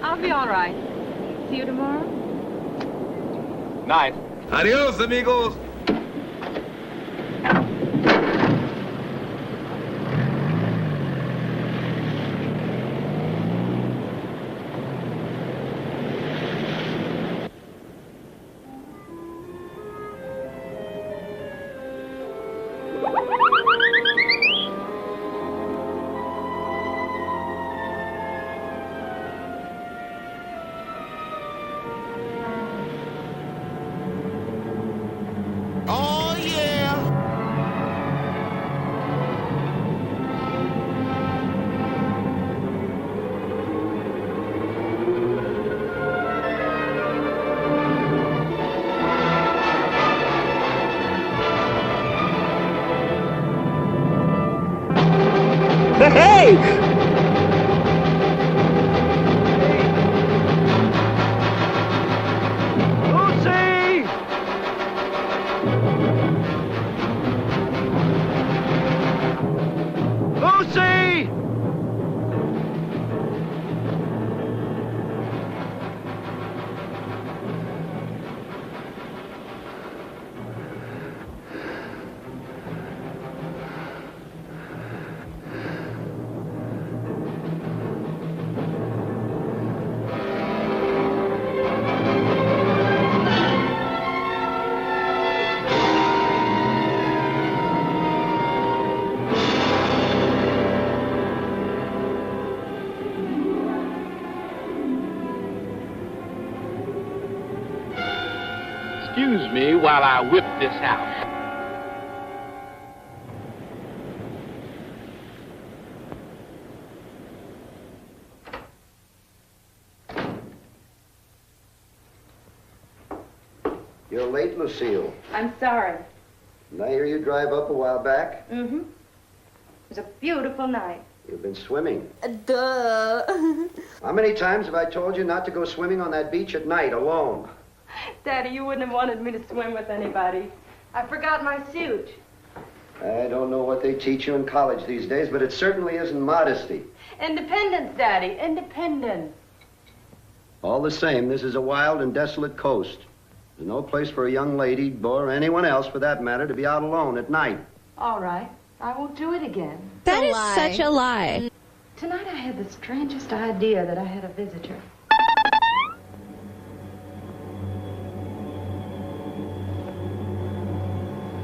I'll be all right. See you tomorrow? Night. Adios, amigos. Hey! Lucy! Lucy! Excuse me while I whip this house. You're late, Lucille. I'm sorry. Did I hear you drive up a while back? Mm-hmm. It was a beautiful night. You've been swimming. Duh. How many times have I told you not to go swimming on that beach at night alone? Daddy, you wouldn't have wanted me to swim with anybody. I forgot my suit. I don't know what they teach you in college these days, but it certainly isn't modesty. Independence, Daddy, independence. All the same, this is a wild and desolate coast. There's no place for a young lady, or anyone else for that matter, to be out alone at night. All right, I won't do it again. That is such a lie. Tonight I had the strangest idea that I had a visitor.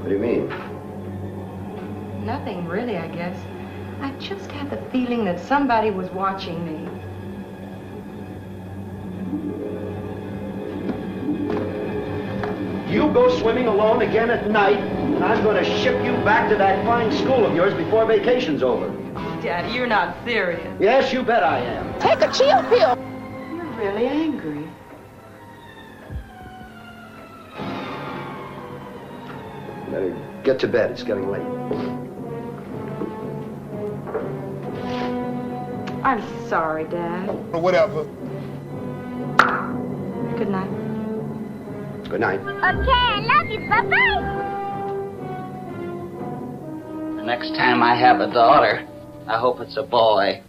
What do you mean? Nothing really, I guess. I just had the feeling that somebody was watching me. You go swimming alone again at night, and I'm going to ship you back to that fine school of yours before vacation's over. Daddy, you're not serious. Yes, you bet I am. Take a chill pill. You're really angry. Better get to bed. It's getting late. I'm sorry, Dad. Whatever. Good night. Good night. Okay, I love you. Bye-bye. The next time I have a daughter, I hope it's a boy.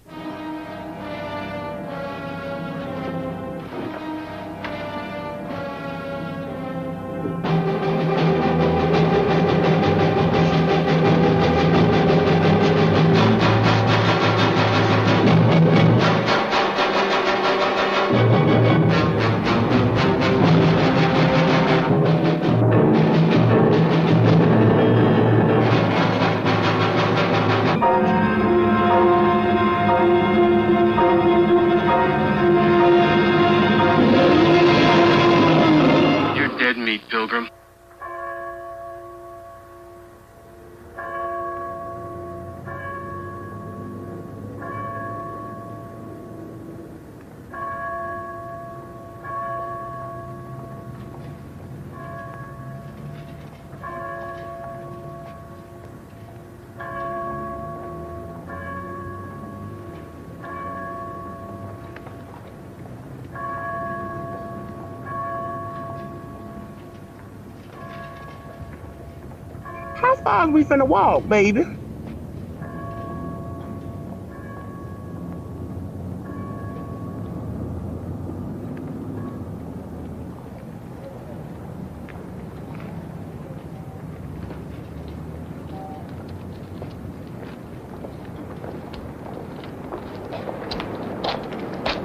far as we finna walk, baby?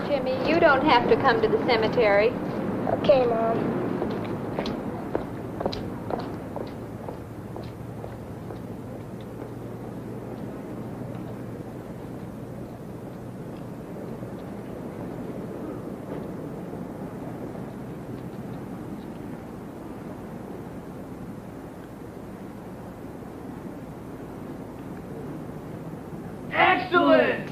Jimmy, you don't have to come to the cemetery. Okay, Mom. Excellent!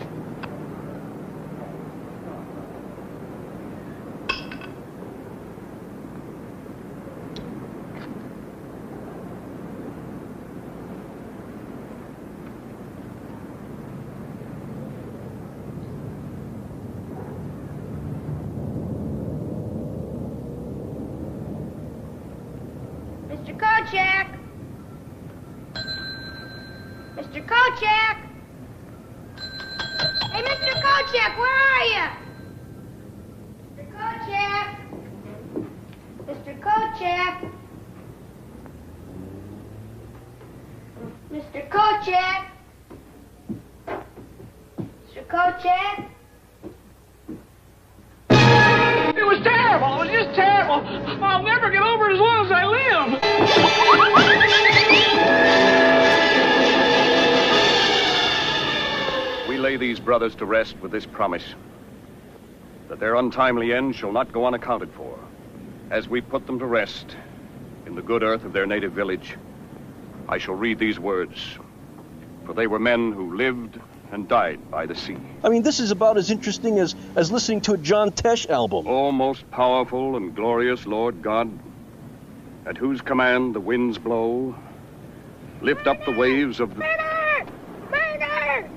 Mr. Kochek! Mr. Kochek! Hey, Mr. Kochek, where are you? Mr. Kochek! Mr. Kochek! Mr. Kochek! Mr. Kochek! It was terrible. It was just terrible. I'll never get over it as long as I live. We lay these brothers to rest with this promise, that their untimely end shall not go unaccounted for, as we put them to rest in the good earth of their native village. I shall read these words, for they were men who lived and died by the sea. I mean, this is about as interesting as listening to a John Tesh album. O most powerful and glorious Lord God, at whose command the winds blow, lift up the waves of the... Murder! Murder!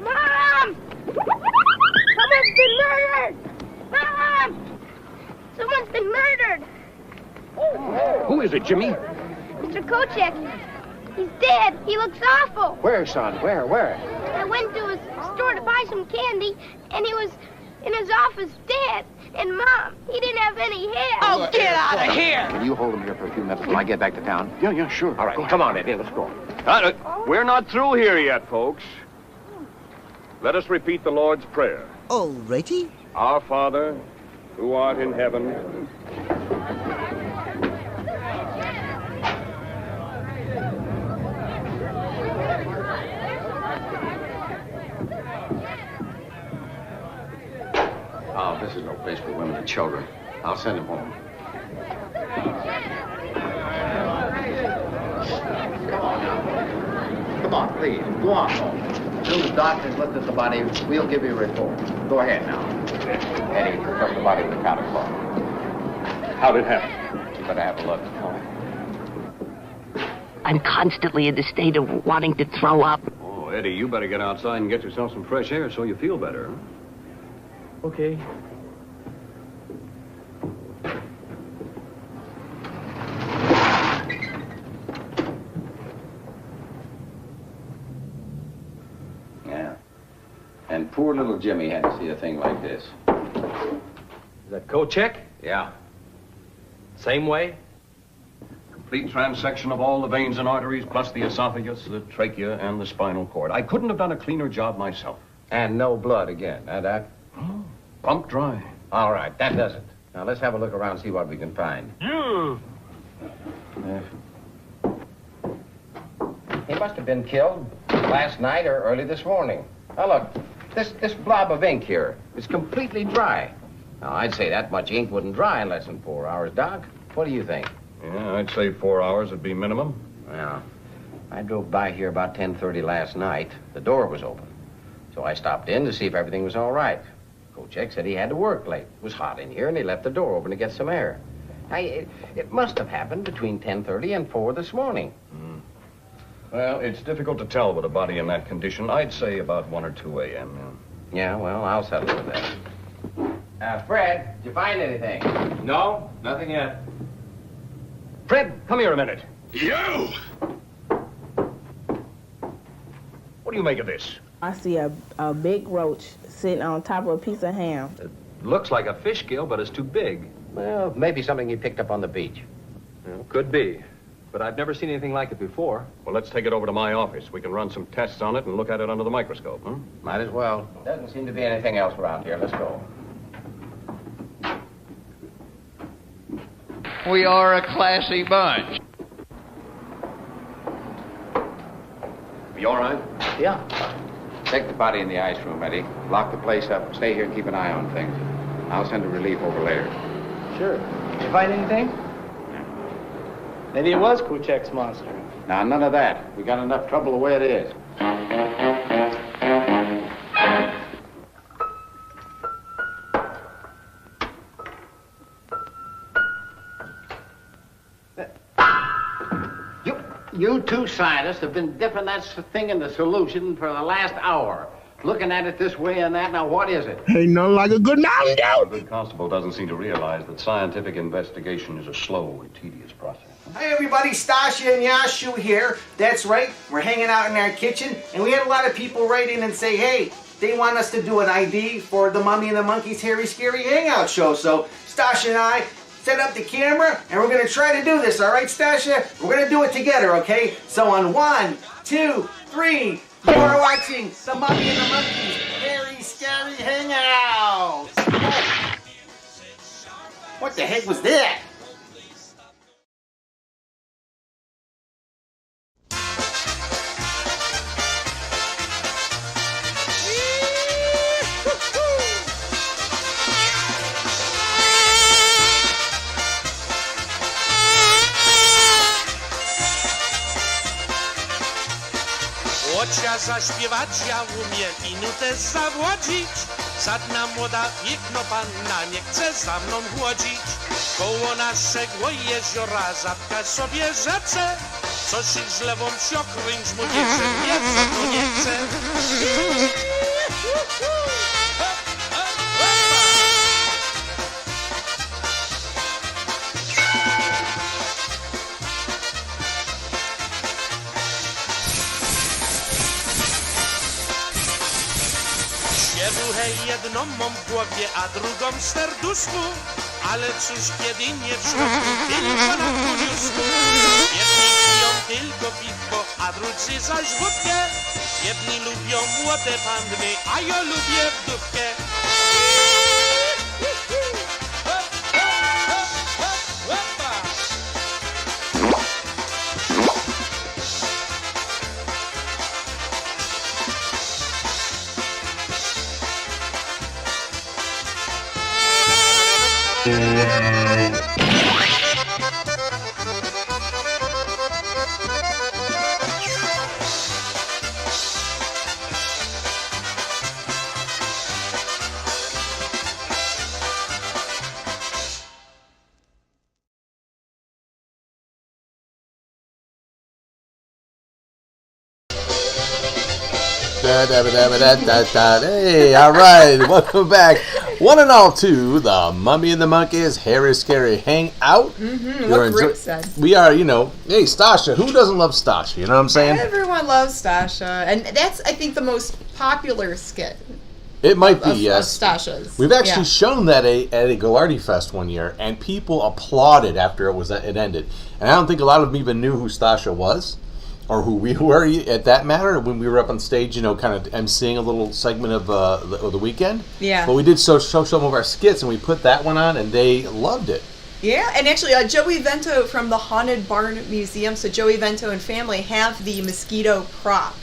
Mom! Someone's been murdered! Mom! Someone's been murdered! Who is it, Jimmy? Mr. Kochek, he's dead. He looks awful. Where, son? Where? I went to his store to buy some candy, and he was in his office dead. And Mom, he didn't have any hair. Oh, get out of here! Can you hold him here for a few minutes till I get back to town? Yeah, sure. All right, come on, Eddie, let's go. We're not through here yet, folks. Let us repeat the Lord's Prayer. Alrighty. Our Father, who art in heaven... Oh, this is no place for women and children. I'll send him home. Come on, please. Go on home. As soon as the doctor's looked at the body, we'll give you a report. Go ahead now. Eddie, took the body to the counter closet. How'd it happen? You better have a look. I'm constantly in the state of wanting to throw up. Oh, Eddie, you better get outside and get yourself some fresh air so you feel better. Huh? Okay. Yeah. And poor little Jimmy had to see a thing like this. Is that Kochek? Yeah. Same way? Complete transection of all the veins and arteries, plus the esophagus, the trachea, and the spinal cord. I couldn't have done a cleaner job myself. And no blood again, huh, Doc? Oh, pump dry. All right, that does it. Now, let's have a look around and see what we can find. He must have been killed last night or early this morning. Now, look, this blob of ink here is completely dry. Now, I'd say that much ink wouldn't dry in less than 4 hours, Doc. What do you think? Yeah, I'd say 4 hours would be minimum. Well, I drove by here about 10:30 last night. The door was open. So I stopped in to see if everything was all right. Kochek said he had to work late. It was hot in here, and he left the door open to get some air. It must have happened between 10:30 and 4 this morning. Well, it's difficult to tell with a body in that condition. I'd say about 1 or 2 a.m. Yeah, well, I'll settle with that. Fred, did you find anything? No, nothing yet. Fred, come here a minute. You! What do you make of this? I see a big roach sitting on top of a piece of ham. It looks like a fish gill, but it's too big. Well, maybe something he picked up on the beach. Well, could be. But I've never seen anything like it before. Well, let's take it over to my office. We can run some tests on it and look at it under the microscope, huh? Might as well. Doesn't seem to be anything else around here. Let's go. We are a classy bunch. You all right? Yeah. Take the body in the ice room, Eddie. Lock the place up. Stay here and keep an eye on things. I'll send a relief over later. Sure. You find anything? Maybe it was Kuchek's monster. Now, none of that. We got enough trouble the way it is. You two scientists have been dipping that thing in the solution for the last hour. Looking at it this way and that. Now, what is it? Ain't nothing like a good Mountain Dew. Our good constable doesn't seem to realize that scientific investigation is a slow and tedious process. Hi everybody, Stasha and Yashu here. That's right, we're hanging out in our kitchen, and we had a lot of people write in and say, hey, they want us to do an ID for the Mummy and the Monkey's Hairy Scary Hangout show. So Stasha and I set up the camera, and we're going to try to do this, all right, Stasha? We're going to do it together, okay? So on 1, 2, 3, you are watching the Mummy and the Monkey's Hairy Scary Hangout. What the heck was that? Chociaż zaśpiewać ja umiem i nutę zawłodzić. Żadna młoda piękno panna nie chce za mną chłodzić. Koło naszego jeziora żabka sobie rzece. Coś z lewą siokrynć mu nie chce, nie co to nie chce. Jedną mam w głowie, a drugą w serduszku. Ale cóż, kiedy nie w środku, tylko na koniusku. Jedni piją tylko piwko, a drudzy zaś wódkę. Jedni lubią młode panny, a ja lubię wdówkę. Hey, all right, welcome back, one and all, to the Mummy and the Monkey's Hairy Scary Hangout. What Rick said. We are, you know, hey, Stasha, who doesn't love Stasha, you know what I'm saying? Everyone loves Stasha, and that's, I think, the most popular skit. It might be, yes. Of Stasha's. We've actually shown that at a Ghilardi Fest one year, and people applauded after it ended. And I don't think a lot of them even knew who Stasha was, or who we were at that matter, when we were up on stage, you know, kind of emceeing a little segment of the weekend. Yeah. But we did show some of our skits, and we put that one on, and they loved it. Yeah, and actually, Joey Vento from the Haunted Barn Museum, so Joey Vento and family have the mosquito prop.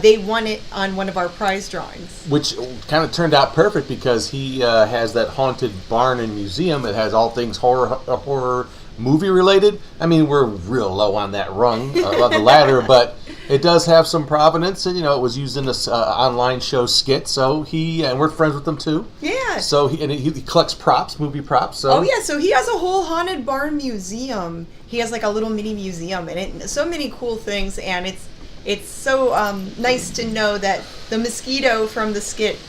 They won it on one of our prize drawings. Which kind of turned out perfect, because he has that haunted barn and museum. It has all things horror movie related. I mean, we're real low on that rung of the ladder, but it does have some provenance, and you know, it was used in this online show skit. So and we're friends with them too. Yeah. So he collects props, movie props. So. Oh yeah, so he has a whole Haunted Barn museum. He has like a little mini museum in it, so many cool things, and it's so nice to know that the mosquito from the skit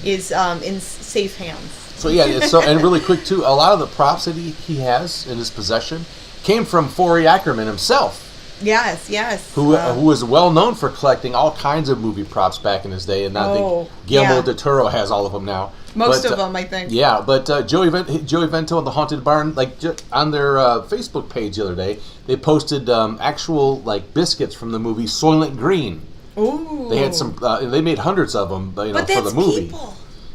is in safe hands. So yeah, and really quick too, a lot of the props that he has in his possession came from Forey Ackerman himself. Yes, yes. Who was well known for collecting all kinds of movie props back in his day, and I think Guillermo del Toro has all of them now. Most of them, I think. Yeah, but Joey Vento and the Haunted Barn, like on their Facebook page the other day, they posted actual like biscuits from the movie Soylent Green. Ooh. They had some. They made hundreds of them, for the movie. People.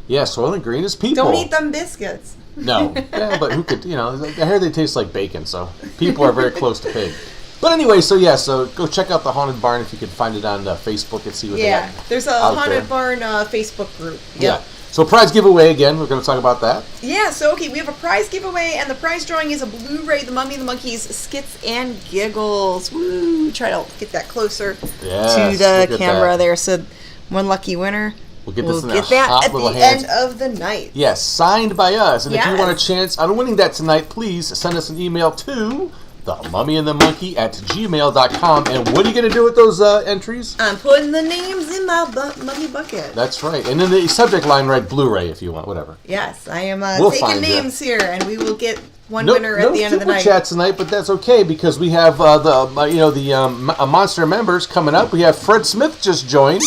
Yeah, Soylent Green is people. Don't eat them biscuits. No, yeah, but who could? I heard they taste like bacon, so people are very close to pig. But anyway, so go check out the Haunted Barn if you can find it on Facebook and see what they got. There's a Haunted Barn Facebook group. Yep. Yeah. So prize giveaway again. We're going to talk about that. Yeah. So we have a prize giveaway, and the prize drawing is a Blu-ray, The Mummy and the Monkeys, Skits and Giggles. Woo! Try to get that closer to the camera there. So one lucky winner. We'll get that at the end of the night. Yes, signed by us. And if you want a chance on winning that tonight, please send us an email to themummyandthemonkey@gmail.com. And what are you going to do with those entries? I'm putting the names in my mummy bucket. That's right. And in the subject line, write Blu-ray if you want, whatever. Yes, I am taking names here, and we will get one winner at the end of the night. No super chat tonight, but that's okay because we have the Monster members coming up. We have Fred Smith just joined.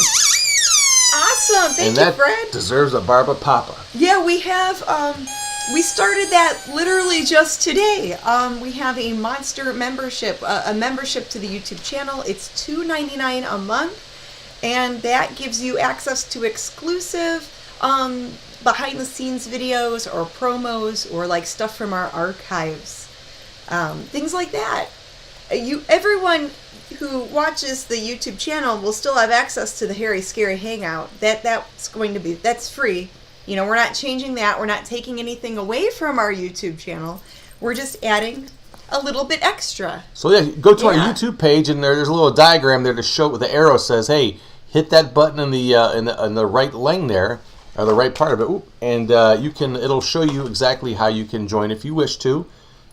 Awesome. Thank you, Fred. Deserves a Barba Papa. Yeah, we have, we started that literally just today. We have a Monster membership, a membership to the YouTube channel. It's $2.99 a month, and that gives you access to exclusive behind-the-scenes videos or promos or like stuff from our archives, things like that. Everyone who watches the YouTube channel will still have access to the Harry Scary Hangout. That's free. We're not changing that. We're not taking anything away from our YouTube channel. We're just adding a little bit extra. So go to our YouTube page, and there's a little diagram there to show where the arrow says, "Hey, hit that button in the right lane there, or the right part of it, and it'll show you exactly how you can join if you wish to."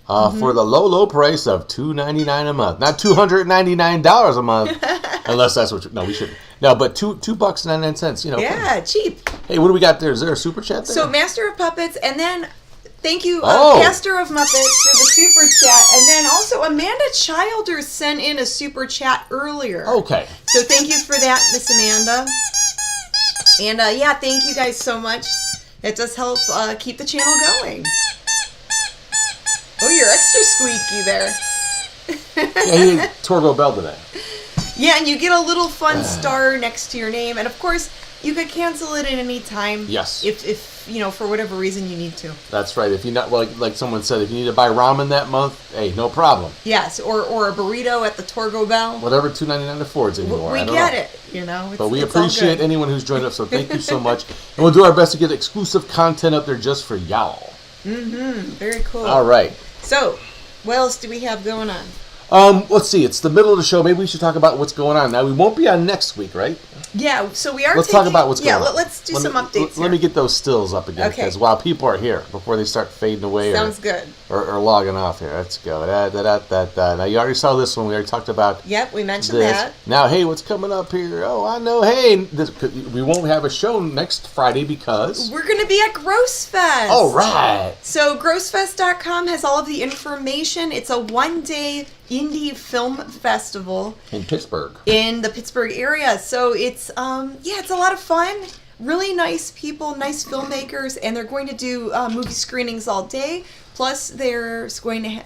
For the low price of $2.99 a month, not $299 a month, unless that's what. We shouldn't. No, but $2.99. Yeah, cheap. Hey, what do we got there? Is there a super chat there? So Master of Puppets, and then thank you, Master of Muppets, for the super chat, and then also Amanda Childers sent in a super chat earlier. Okay. So thank you for that, Miss Amanda. And thank you guys so much. It does help keep the channel going. Oh, you're extra squeaky there. He ate Torgo Bell today. Yeah, and you get a little fun star next to your name, and of course, you could cancel it at any time. Yes. If for whatever reason you need to. That's right. If you not like someone said, if you need to buy ramen that month, hey, no problem. Yes, or a burrito at the Torgo Bell. Whatever $2.99 affords anymore. We get it. But we appreciate anyone who's joined us. So thank you so much, and we'll do our best to get exclusive content up there just for y'all. Very cool. All right. So, what else do we have going on? Let's see. It's the middle of the show. Maybe we should talk about what's going on. Now, we won't be on next week, right? Yeah, so we are Let's talk about what's going on. Yeah, let's do some updates Let me get those stills up again, because while people are here, before they start fading away Sounds good. Or logging off here. Let's go. Now, you already saw this one. We already talked about Yep, we mentioned that. Now, hey, what's coming up here? Oh, I know. Hey, we won't have a show next Friday because we're going to be at Gross Fest. All right. So, grossfest.com has all of the information. It's a one-day indie film festival in Pittsburgh, in the Pittsburgh area. So it's it's a lot of fun. Really nice people, nice filmmakers, and they're going to do movie screenings all day. Plus, they're going to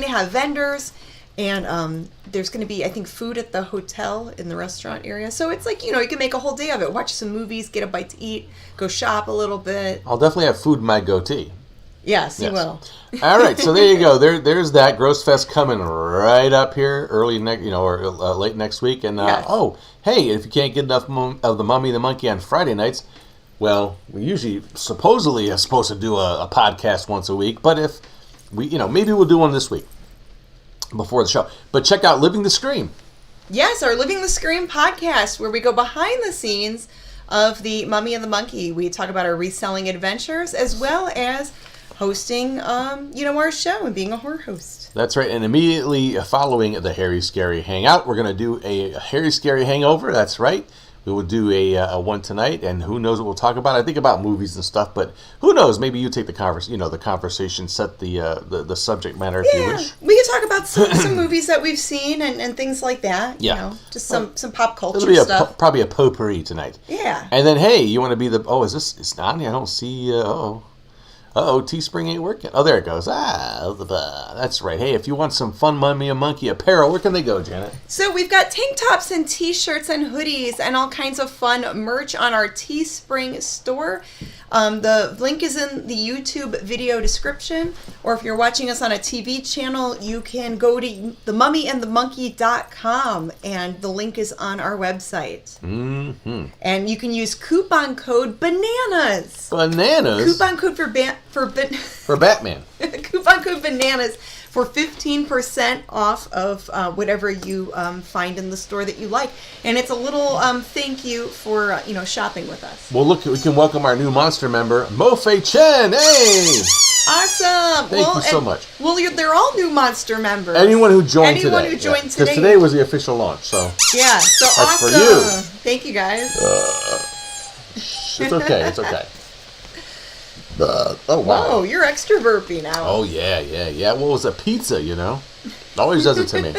have vendors, and there's going to be, I think, food at the hotel in the restaurant area. So it's like, you can make a whole day of it. Watch some movies, get a bite to eat, go shop a little bit. I'll definitely have food in my goatee. Yes, you will. All right, so there you go. There's that Gross Fest coming right up here early next, or late next week. And hey, if you can't get enough of the Mummy and the Monkey on Friday nights, well, we usually supposedly are supposed to do a podcast once a week. But if we, maybe we'll do one this week before the show. But check out Living the Scream. Yes, our Living the Scream podcast, where we go behind the scenes of the Mummy and the Monkey. We talk about our reselling adventures as well as hosting, our show and being a horror host. That's right. And immediately following the Harry Scary Hangout, we're going to do a Harry Scary Hangover. That's right. We will do a one tonight, and who knows what we'll talk about. I think about movies and stuff, but who knows? Maybe you take the conversation, set the subject matter if you wish. We can talk about some movies that we've seen and things like that. Yeah. You know, just some pop culture It'll be stuff. probably a potpourri tonight. Yeah. And then, hey, you want to be the... Oh, it's not? I don't see... Teespring ain't working. Oh, there it goes. That's right. Hey, if you want some fun Mummy and Monkey apparel, where can they go, Janet? So we've got tank tops and t-shirts and hoodies and all kinds of fun merch on our Teespring store. The link is in the YouTube video description, or if you're watching us on a TV channel, you can go to themummyandthemonkey.com, and the link is on our website. Mm-hmm. And you can use coupon code BANANAS. Bananas? Coupon code for Batman. Coupon code BANANAS for 15% off of whatever you find in the store that you like. And it's a little thank you for shopping with us. Well, look, we can welcome our new monster member, Mofei Chen. Hey! Awesome! Thank you so much. Well, they're all new monster members. Anyone who joined today. Anyone who joined today. Because today was the official launch, so. Yeah, so that's awesome. for you. Thank you, guys. It's okay, it's okay. Oh, wow. Whoa, you're extra burpy now. Oh, yeah. Well, it was a pizza, Always does it to me.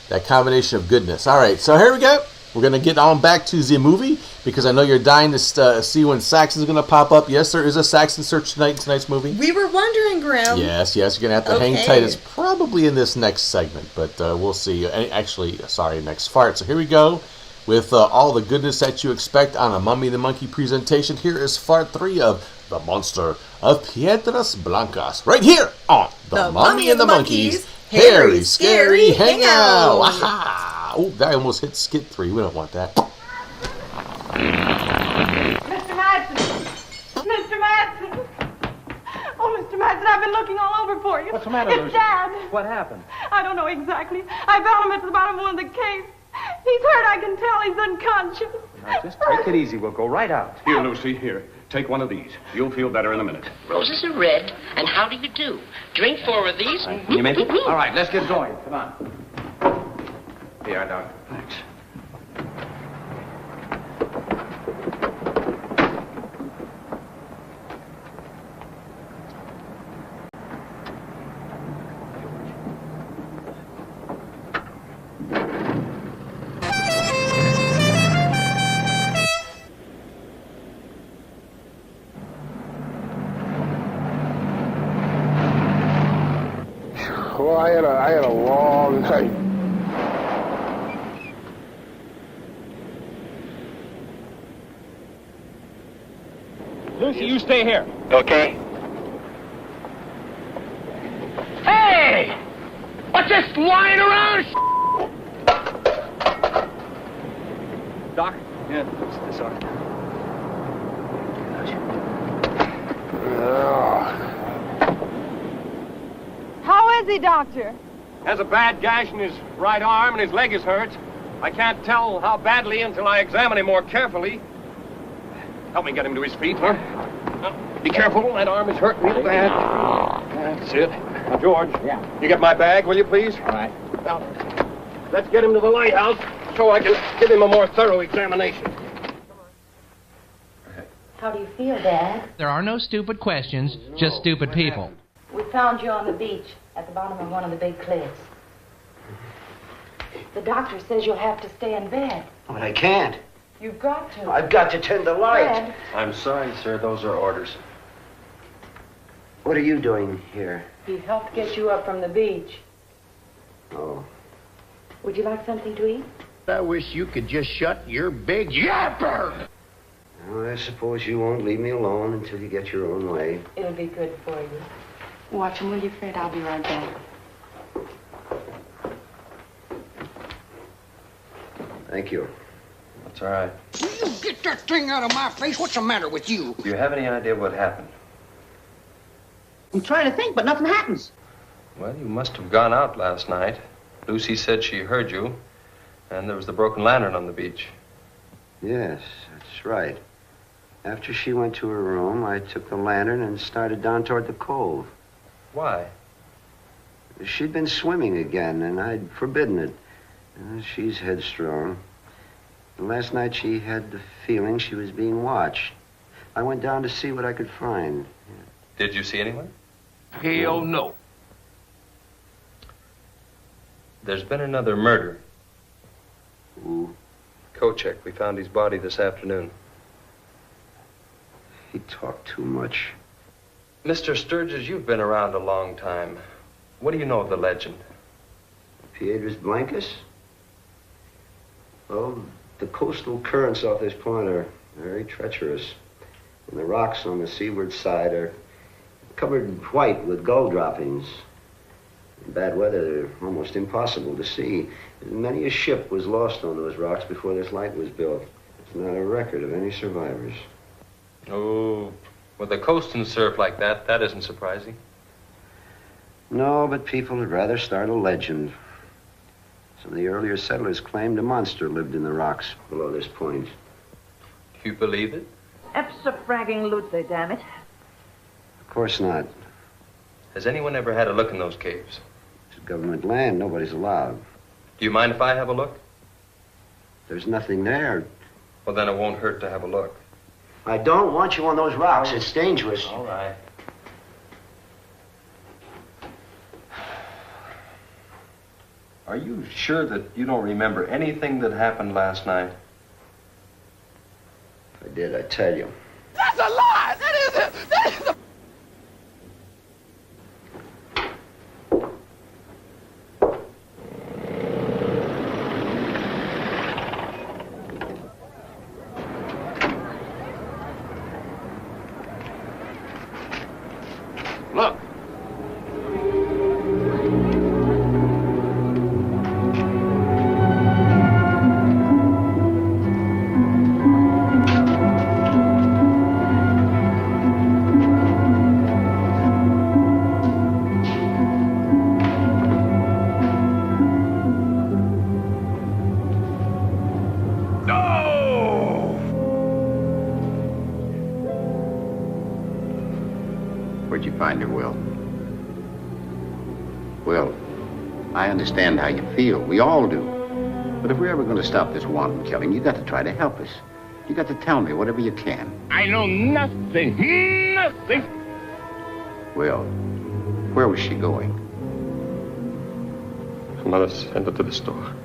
That combination of goodness. All right, so here we go. We're going to get on back to the movie, because I know you're dying to see when Saxon's going to pop up. Yes, there is a Saxon search tonight in tonight's movie. We were wondering, Graham. Yes, you're going to have to hang tight. It's probably in this next segment, but we'll see. Actually, next fart. So here we go with all the goodness that you expect on a Mummy and the Monkey presentation. Here is Fart 3 of The Monster of Piedras Blancas, right here on The Mummy and the Monkeys Hairy Scary Hangout. Oh, that almost hit skit 3. We don't want that. Mr. Madsen! Mr. Madsen! Oh, Mr. Madsen, I've been looking all over for you. What's the matter, It's Lucy? Dad. What happened? I don't know exactly. I found him at the bottom of one of the caves. He's hurt, I can tell. He's unconscious. Now, just take it easy. We'll go right out. Here, Lucy, here. Take one of these. You'll feel better in a minute. Roses are red, and how do you do? Drink 4 of these. Can you make it? All right, let's get going. Come on. Here, our doctor. Thanks. Well, I had a long night. Lucy, you stay here. Okay. Hey! What's this lying around? Doc? Yeah, this are. How is he, Doctor? Has a bad gash in his right arm and his leg is hurt. I can't tell how badly until I examine him more carefully. Help me get him to his feet, huh? Be careful, that arm is hurt real bad. That's it. Now, George, you get my bag, will you, please? All right. Now, let's get him to the lighthouse so I can give him a more thorough examination. How do you feel, Dad? There are no stupid questions, just stupid people. We found you on the beach at the bottom of one of the big cliffs. The doctor says you'll have to stay in bed. But I can't. You've got to. I've got to tend the light. Fred. I'm sorry, sir. Those are orders. What are you doing here? He helped get you up from the beach. Oh. Would you like something to eat? I wish you could just shut your big yapper. Well, I suppose you won't leave me alone until you get your own way. It'll be good for you. Watch him, will you, Fred? I'll be right back. Thank you. That's all right. You get that thing out of my face. What's the matter with you? Do you have any idea what happened? I'm trying to think, but nothing happens. Well, you must have gone out last night. Lucy said she heard you, and there was the broken lantern on the beach. Yes, that's right. After she went to her room, I took the lantern and started down toward the cove. Why? She'd been swimming again, and I'd forbidden it. She's headstrong. And last night she had the feeling she was being watched. I went down to see what I could find. Did you see anyone? Hell no. There's been another murder. Ooh. Kochek, we found his body this afternoon. He talked too much. Mr. Sturgis, you've been around a long time. What do you know of the legend? Piedras, Blancas? Well, the coastal currents off this point are very treacherous. And the rocks on the seaward side are covered in white with gull droppings. In bad weather, they're almost impossible to see. Many a ship was lost on those rocks before this light was built. It's not a record of any survivors. Oh, with a coast and surf like that, that isn't surprising. No, but people would rather start a legend. Some of the earlier settlers claimed a monster lived in the rocks below this point. Do you believe it? Epsa-fragging Luther, damn it. Of course not. Has anyone ever had a look in those caves? It's government land. Nobody's allowed. Do you mind if I have a look? There's nothing there. Well, then it won't hurt to have a look. I don't want you on those rocks. It's dangerous. All right. Are you sure that you don't remember anything that happened last night? If I did, I'd tell you. That's a lie! That is a... Look. Where'd you find her, Will? Will, I understand how you feel. We all do. But if we're ever going to stop this wanton killing, you got to try to help us. You got to tell me whatever you can. I know nothing. Nothing. Will, where was she going? Mother sent her to the store.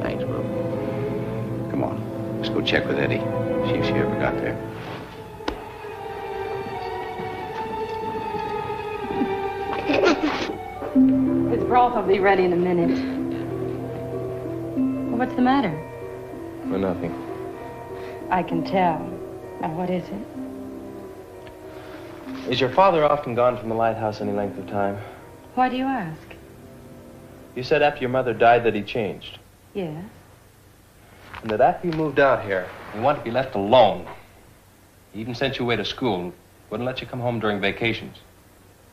Thanks, Will. Come on, let's go check with Eddie. See if she ever got there. His broth will be ready in a minute. Well, what's the matter? Well, nothing. I can tell. Now, what is it? Is your father often gone from the lighthouse any length of time? Why do you ask? You said after your mother died that he changed. Yes. And that after you moved out here, you wanted to be left alone. He even sent you away to school. Wouldn't let you come home during vacations.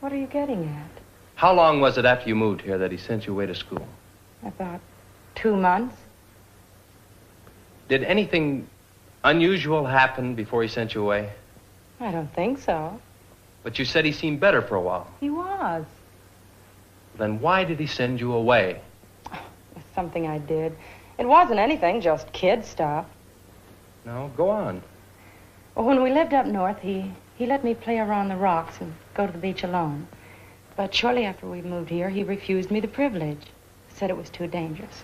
What are you getting at? How long was it after you moved here that he sent you away to school? About 2 months. Did anything unusual happen before he sent you away? I don't think so. But you said he seemed better for a while. He was. Then why did he send you away? It's something I did. It wasn't anything, just kid stuff. No, go on. Well, when we lived up north, he let me play around the rocks and go to the beach alone. But shortly after we moved here, he refused me the privilege. Said it was too dangerous.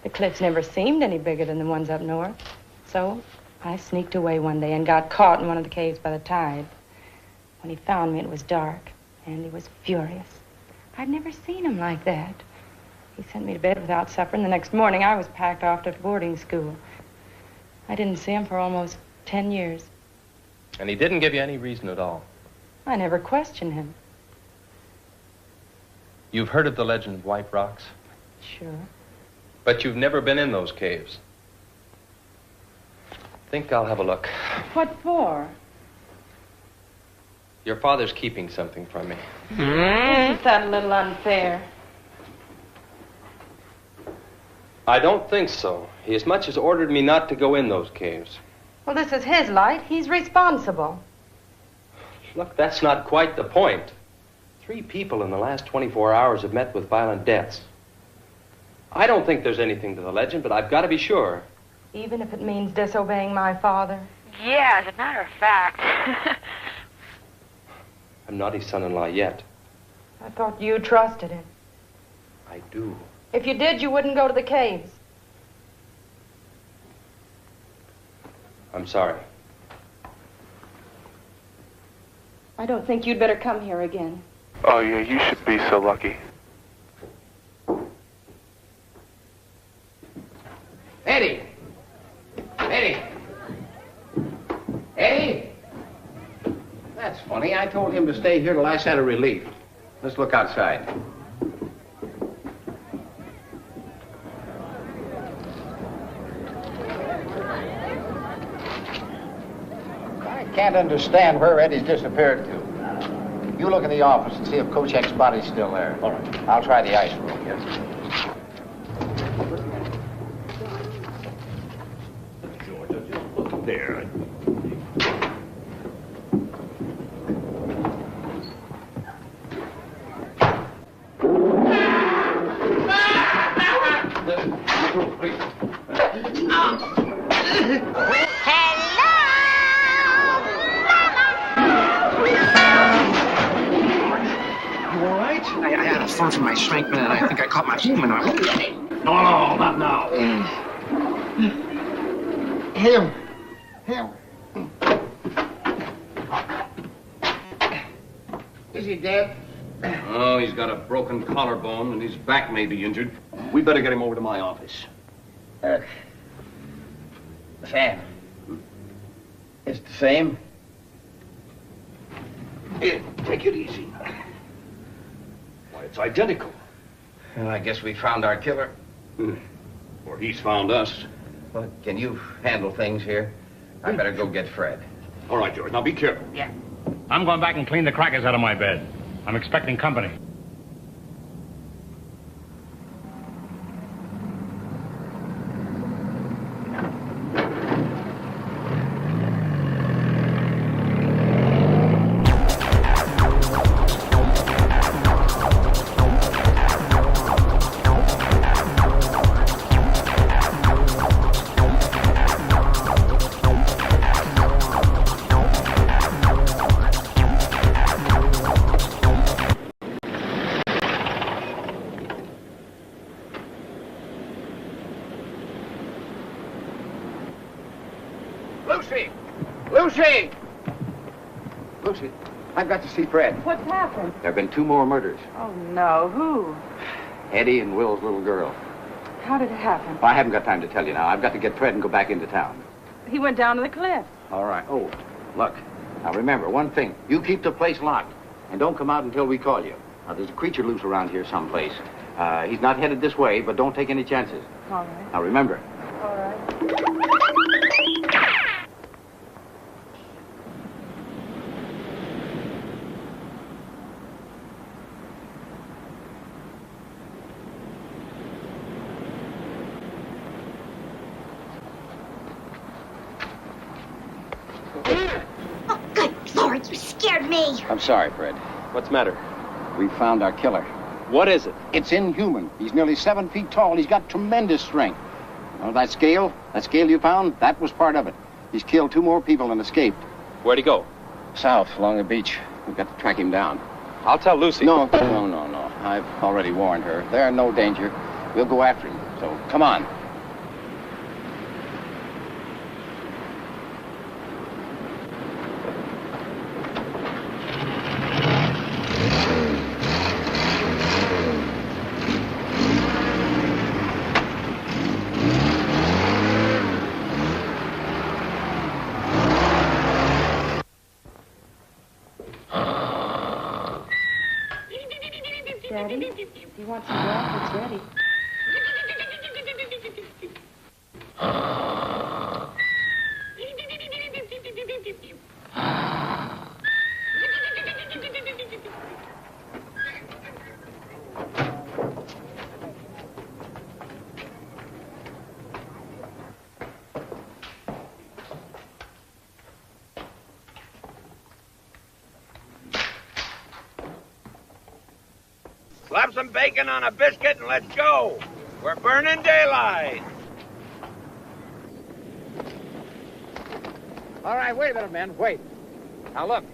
The cliffs never seemed any bigger than the ones up north. So I sneaked away one day and got caught in one of the caves by the tide. When he found me, it was dark, and he was furious. I'd never seen him like that. He sent me to bed without supper, and the next morning I was packed off to boarding school. I didn't see him for almost 10 years. And he didn't give you any reason at all? I never questioned him. You've heard of the legend of White Rocks? Sure. But you've never been in those caves. Think I'll have a look. What for? Your father's keeping something from me. Isn't that a little unfair? I don't think so. He as much as ordered me not to go in those caves. Well, this is his light. He's responsible. Look, that's not quite the point. 3 people in the last 24 hours have met with violent deaths. I don't think there's anything to the legend, but I've got to be sure. Even if it means disobeying my father? Yeah, as a matter of fact. I'm not his son-in-law yet. I thought you trusted him. I do. If you did, you wouldn't go to the caves. I'm sorry. I don't think you'd better come here again. Oh, yeah, you should be so lucky. Eddie! Eddie! Eddie! That's funny. I told him to stay here till I sent a relief. Let's look outside. I can't understand where Eddie's disappeared to. You look in the office and see if Coach X's body's still there. All right. I'll try the ice room. Yes. There. I had a fall from my strength, and I think I caught my human. No, not now. Him. Is he dead? Oh, he's got a broken collarbone and his back may be injured. We better get him over to my office. Sam. It's the same. Here, take it easy. Why, it's identical. Well, I guess we found our killer. Or he's found us. Well, can you handle things here? I better go get Fred. All right, George. Now be careful. Yeah. I'm going back and clean the crackers out of my bed. I'm expecting company. Lucy, I've got to see Fred. What's happened? There have been 2 more murders. Oh, no. Who? Eddie and Will's little girl. How did it happen? Well, I haven't got time to tell you now. I've got to get Fred and go back into town. He went down to the cliff. All right. Oh, look. Now, remember, one thing. You keep the place locked, and don't come out until we call you. Now, there's a creature loose around here someplace. He's not headed this way, but don't take any chances. All right. Now, remember. All right. Oh, good Lord, you scared me. I'm sorry, Fred. What's the matter? We found our killer. What is it? It's inhuman. He's nearly 7 feet tall. He's got tremendous strength. You know, that scale you found, that was part of it. He's killed 2 more people and escaped. Where'd he go? South, along the beach. We've got to track him down. I'll tell Lucy. No. I've already warned her. They're in no danger. We'll go after him. So, come on. Daddy, do you want some milk? It's ready. Slap some bacon on a biscuit and let's go. We're burning daylight. All right, wait a minute, men. Wait. Now, look.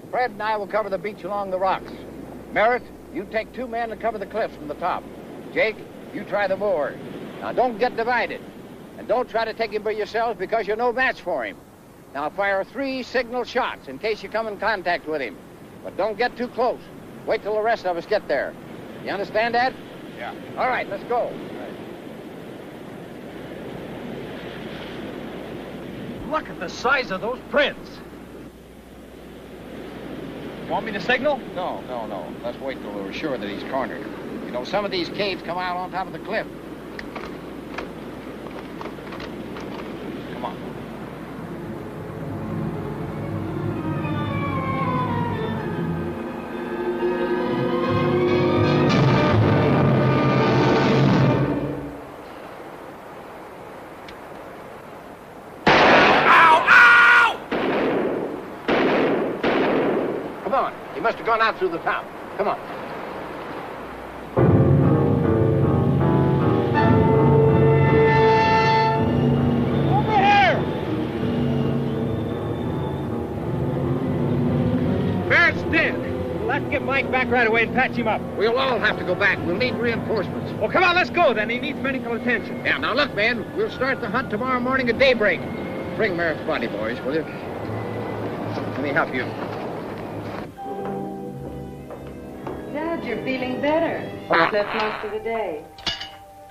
Fred and I will cover the beach along the rocks. Merritt, you take 2 men to cover the cliffs from the top. Jake, you try the moor. Now, don't get divided. And don't try to take him by yourselves because you're no match for him. Now, fire 3 signal shots in case you come in contact with him. But don't get too close. Wait till the rest of us get there. You understand that? Yeah. All right, let's go. Look at the size of those prints. Want me to signal? No. Let's wait till we're sure that he's cornered. You know, some of these caves come out on top of the cliff. Come on. Come on. He must have gone out through the top. Come on. Over here! Barrett's dead. We'll have to get Mike back right away and patch him up. We'll all have to go back. We'll need reinforcements. Well, come on, let's go then. He needs medical attention. Yeah, now look, man. We'll start the hunt tomorrow morning at daybreak. Bring Merritt's body, boys, will you? Let me help you. Dad, you're feeling better. You slept most of the day.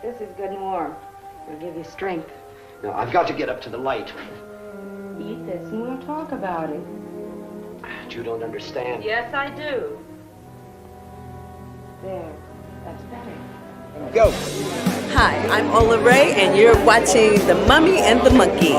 This is good and warm. It'll give you strength. Now, I've got to get up to the light. Eat this and we'll talk about it. You don't understand. Yes, I do. There. That's better. Go. Hi, I'm Ola Ray, and you're watching The Mummy and the Monkey.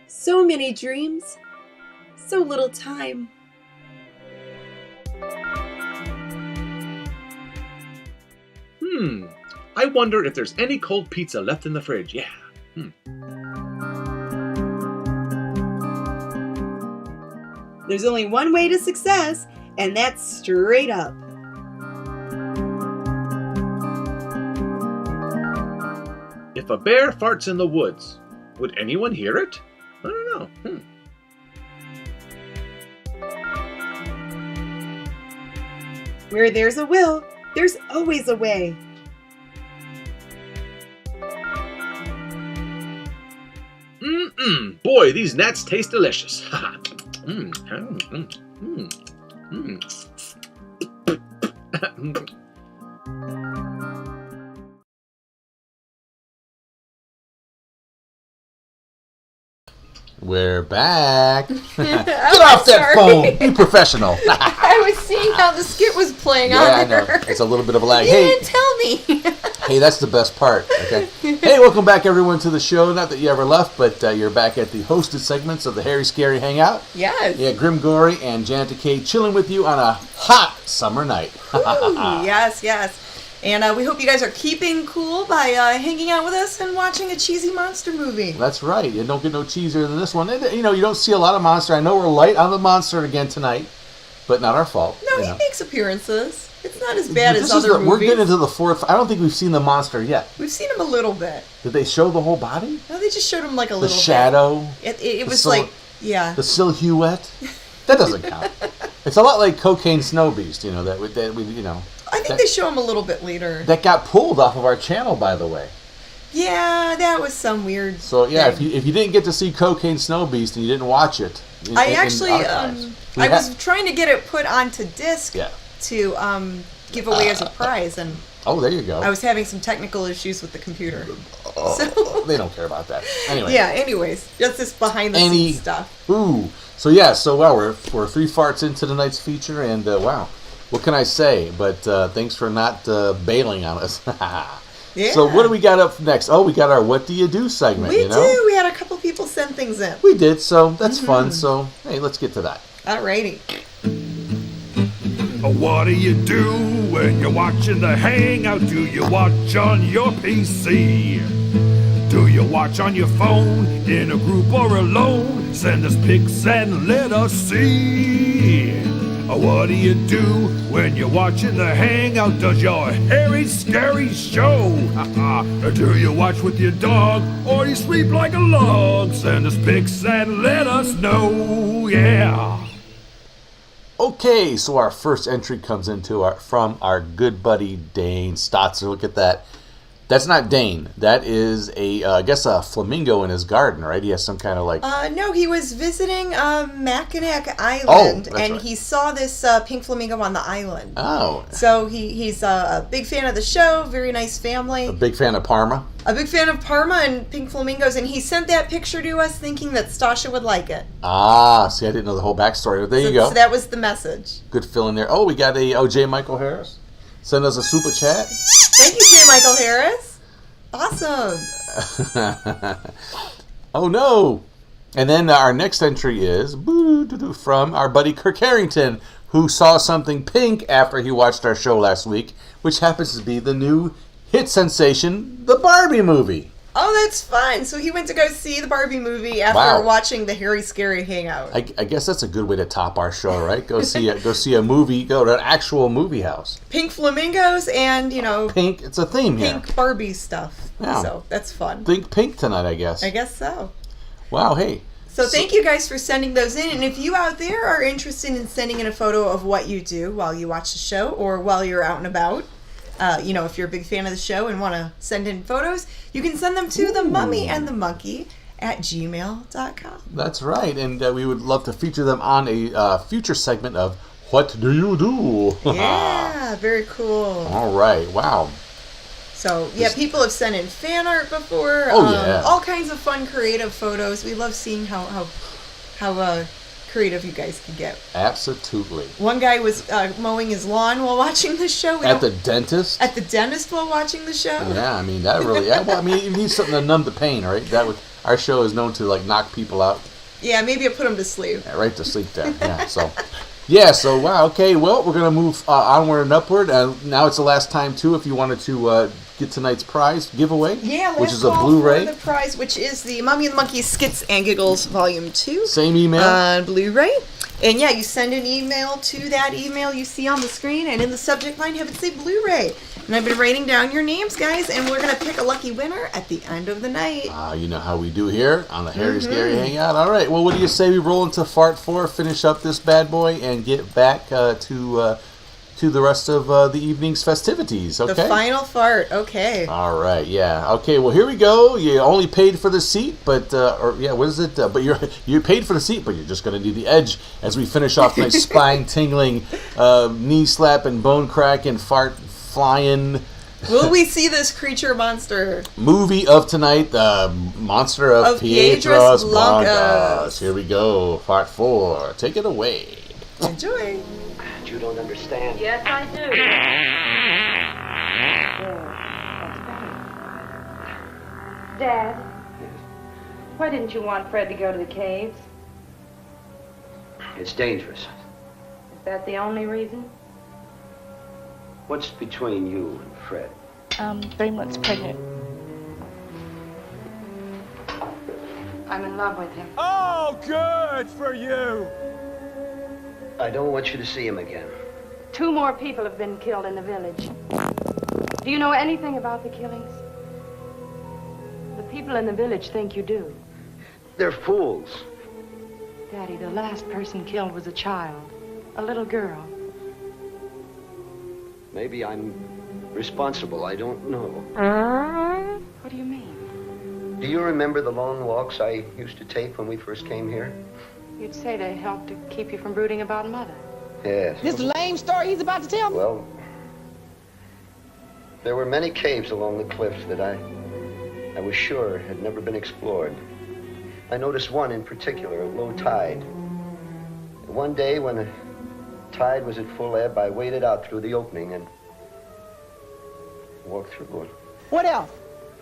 So many dreams, so little time. I wonder if there's any cold pizza left in the fridge. Yeah. There's only one way to success, and that's straight up. If a bear farts in the woods, would anyone hear it? I don't know. Where there's a will, there's always a way. Boy, these gnats taste delicious. We're back. Get off that phone. Be professional. I was seeing how the skit was playing on I there. know. It's a little bit of a lag. You Hey, didn't tell me. hey, that's the best part. Okay. Hey, welcome back, everyone, to the show. Not that you ever left, but you're back at the hosted segments of the Harry Scary Hangout. Yes. Yeah, Grim Gory and Janet K chilling with you on a hot summer night. Ooh, yes, yes. And we hope you guys are keeping cool by hanging out with us and watching a cheesy monster movie. That's right. You don't get no cheesier than this one. And, you know, you don't see a lot of monster. I know we're light on the monster again tonight, but not our fault. No, he makes appearances. It's not as bad as other movies. We're getting into the fourth. I don't think we've seen the monster yet. We've seen him a little bit. Did they show the whole body? No, they just showed him like a The little shadow? bit. It was like, yeah. The silhouette? That doesn't count. It's a lot like Cocaine Snow Beast, you know, that we you know. I think they show him a little bit later. That got pulled off of our channel, by the way. Yeah, that was some weird So, yeah, thing. if you didn't get to see Cocaine Snow Beast and you didn't watch it. I was trying to get it put onto disc Yeah. to give away as a prize, and Oh, there you go. I was having some technical issues with the computer. They don't care about that. Anyway. Yeah, anyways, just this behind the scenes stuff. Ooh. So, yeah, so, wow, we're 3 farts into tonight's feature, and, wow. What can I say? But thanks for not bailing on us. Yeah. So what do we got up next? Oh, we got our What Do You Do segment, We you know? do. We had a couple people send things in. We did, so that's fun. So, hey, let's get to that. Alrighty. What do you do when you're watching the Hangout? Do you watch on your PC? Do you watch on your phone, in a group or alone? Send us pics and let us see. What do you do when you're watching the Hangout? Does your hairy, scary show? Do you watch with your dog or you sleep like a log? Send us pics and let us know, yeah. Okay, so our first entry comes from our good buddy Dane Stotzer. Look at that. That's not Dane. That is I guess a flamingo in his garden, right? He has some kind of like... No, he was visiting Mackinac Island, and right. He saw this pink flamingo on the island. Oh. So he's a big fan of the show, very nice family. A big fan of Parma? A big fan of Parma and pink flamingos, and he sent that picture to us thinking that Stasha would like it. Ah, see, I didn't know the whole backstory, but there you go. So that was the message. Good fill in there. Oh, we got J. Michael Harris. Send us a super chat. Thank you, J. Michael Harris. Awesome. Oh, no. And then our next entry is from our buddy Kirk Harrington, who saw something pink after he watched our show last week, which happens to be the new hit sensation, the Barbie movie. Oh, that's fun. So he went to go see the Barbie movie after watching the Hairy Scary Hangout. I guess that's a good way to top our show, right? Go see a movie, go to an actual movie house. Pink flamingos and, pink, it's a theme here. Pink Barbie stuff. Yeah. So that's fun. Think pink tonight, I guess. I guess so. Wow, hey. So thank you guys for sending those in. And if you out there are interested in sending in a photo of what you do while you watch the show or while you're out and about, if you're a big fan of the show and want to send in photos, you can send them to themummyandthemonkey at gmail.com. That's right. And we would love to feature them on a future segment of What Do You Do? Yeah, very cool. All right. Wow. So, yeah, people have sent in fan art before. Oh, yeah. All kinds of fun, creative photos. We love seeing how creative you guys can get. Absolutely. One guy was mowing his lawn while watching the show. At the dentist? At the dentist while watching the show? Yeah, I mean, that really... you need something to numb the pain, right? Our show is known to, knock people out. Yeah, maybe it put them to sleep. Yeah, right to sleep there. Yeah, so... Yeah, so, wow, okay, well, we're going to move onward and upward. Now it's the last time, too, if you wanted to get tonight's prize giveaway. Yeah, which is a Blu-ray. The prize, which is the Mummy and the Monkey Skits and Giggles Volume 2. Same email. On Blu-ray. And, yeah, you send an email to that email you see on the screen, and in the subject line, have it say Blu-ray. And I've been writing down your names, guys, and we're going to pick a lucky winner at the end of the night. You know how we do here on the Hairy Scary Hangout. All right, well, what do you say we roll into Fart 4, finish up this bad boy, and get back to the rest of the evening's festivities, okay? The final fart, okay. All right, yeah. Okay, well, here we go. You only paid for the seat, but, what is it? But you paid for the seat, but you're just going to need the edge as we finish off tonight's spine-tingling, knee-slapping, bone-cracking, fart-flying... Will we see this creature monster? Movie of tonight, the monster of Piedras, Blancas. Here we go, Part 4. Take it away. Enjoy. You don't understand. Yes, I do. Dad, why didn't you want Fred to go to the caves? It's dangerous. Is that the only reason? What's between you and Fred? 3 months pregnant. I'm in love with him. Oh, good for you. I don't want you to see him again. 2 more people have been killed in the village. Do you know anything about the killings? The people in the village think you do. They're fools. Daddy, the last person killed was a child. A little girl. Maybe I'm responsible. I don't know. What do you mean? Do you remember the long walks I used to take when we first came here? You'd say to help to keep you from brooding about Mother. Yes. This lame story he's about to tell me? Well, there were many caves along the cliffs that I was sure had never been explored. I noticed one in particular, at low tide. One day when the tide was at full ebb, I waded out through the opening and walked through it. What else?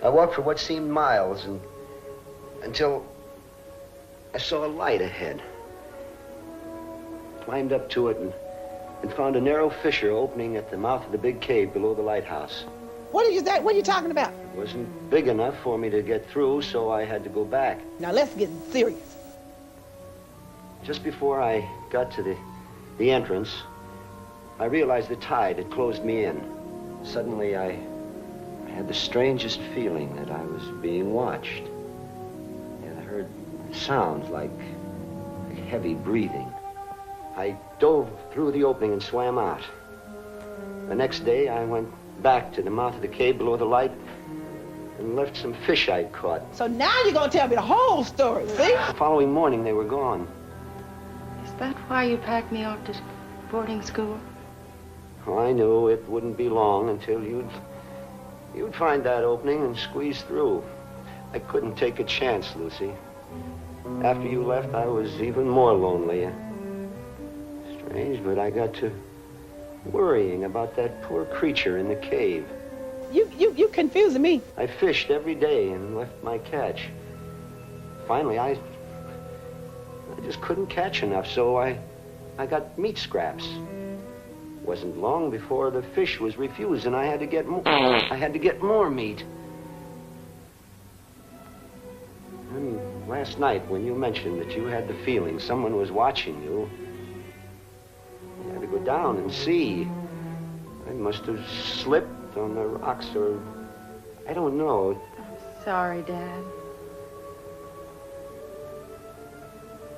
I walked for what seemed miles until I saw a light ahead. climbed up to it and found a narrow fissure opening at the mouth of the big cave below the lighthouse. What are you talking about? It wasn't big enough for me to get through, so I had to go back. Now let's get serious. Just before I got to the entrance, I realized the tide had closed me in. Suddenly, I had the strangest feeling that I was being watched. And I heard sounds like heavy breathing. I dove through the opening and swam out. The next day, I went back to the mouth of the cave below the light and left some fish I'd caught. So now you're going to tell me the whole story, see? The following morning, they were gone. Is that why you packed me off to boarding school? Oh, I knew it wouldn't be long until you'd find that opening and squeeze through. I couldn't take a chance, Lucy. After you left, I was even more lonely. Strange, but I got to worrying about that poor creature in the cave. You confusing me. I fished every day and left my catch. Finally, I just couldn't catch enough, so I got meat scraps. Wasn't long before the fish was refused, and I had to get more. I had to get more meat. And last night, when you mentioned that you had the feeling someone was watching you, I had to go down and see. I must have slipped on the rocks, or I don't know. I'm sorry, Dad.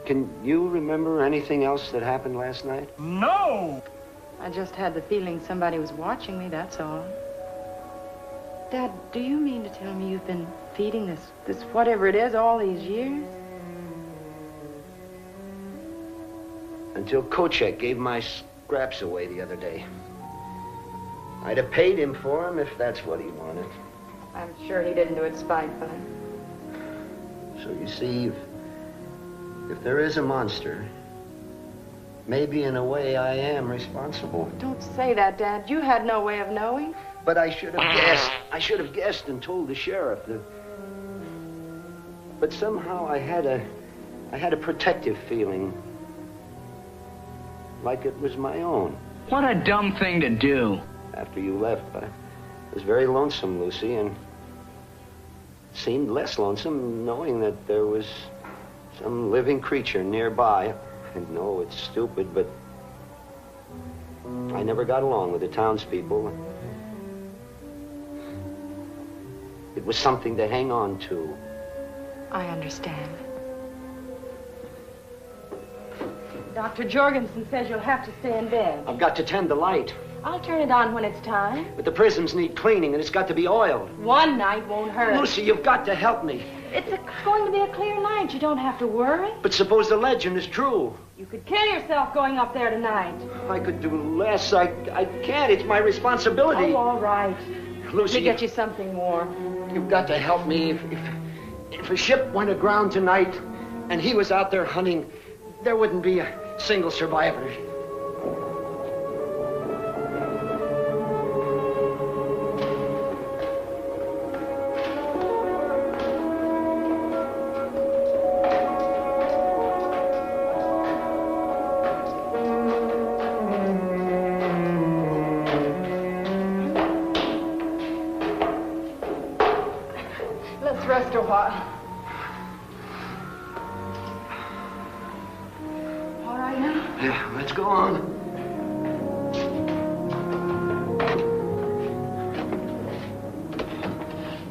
Can you remember anything else that happened last night? No! I just had the feeling somebody was watching me, that's all. Dad, do you mean to tell me you've been feeding this whatever it is all these years? Until Kochek gave my scraps away the other day. I'd have paid him for them if that's what he wanted. I'm sure he didn't do it spitefully. So you see, if there is a monster, maybe in a way I am responsible. Don't say that, Dad. You had no way of knowing. But I should have guessed. I should have guessed and told the sheriff. But somehow I had a protective feeling, like it was my own. What a dumb thing to do. After you left, I was very lonesome, Lucy, and seemed less lonesome knowing that there was some living creature nearby. I know it's stupid, but I never got along with the townspeople. It was something to hang on to. I understand. Dr. Jorgensen says you'll have to stay in bed. I've got to tend the light. I'll turn it on when it's time. But the prisms need cleaning, and it's got to be oiled. One night won't hurt. Lucy, you've got to help me. It's going to be a clear night. You don't have to worry. But suppose the legend is true. You could kill yourself going up there tonight. I could do less. I can't. It's my responsibility. Oh, all right. Lucy, Let me get you something warm. You've got to help me. If a ship went aground tonight and he was out there hunting, there wouldn't be a single survivor. Let's rest a while. All right now? Yeah, let's go on.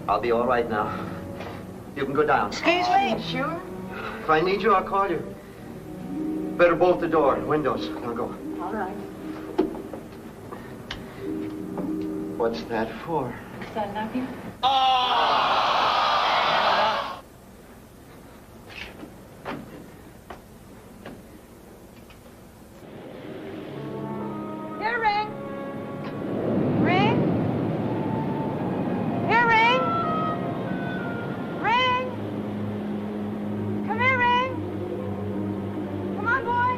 I'll be all right now. You can go down. Excuse me? Sure? If I need you, I'll call you. Better bolt the door and windows. Now go. All right. What's that for? Because I love you. Here, Ring. Ring. Here, Ring. Ring. Come here, Ring. Come on, boy.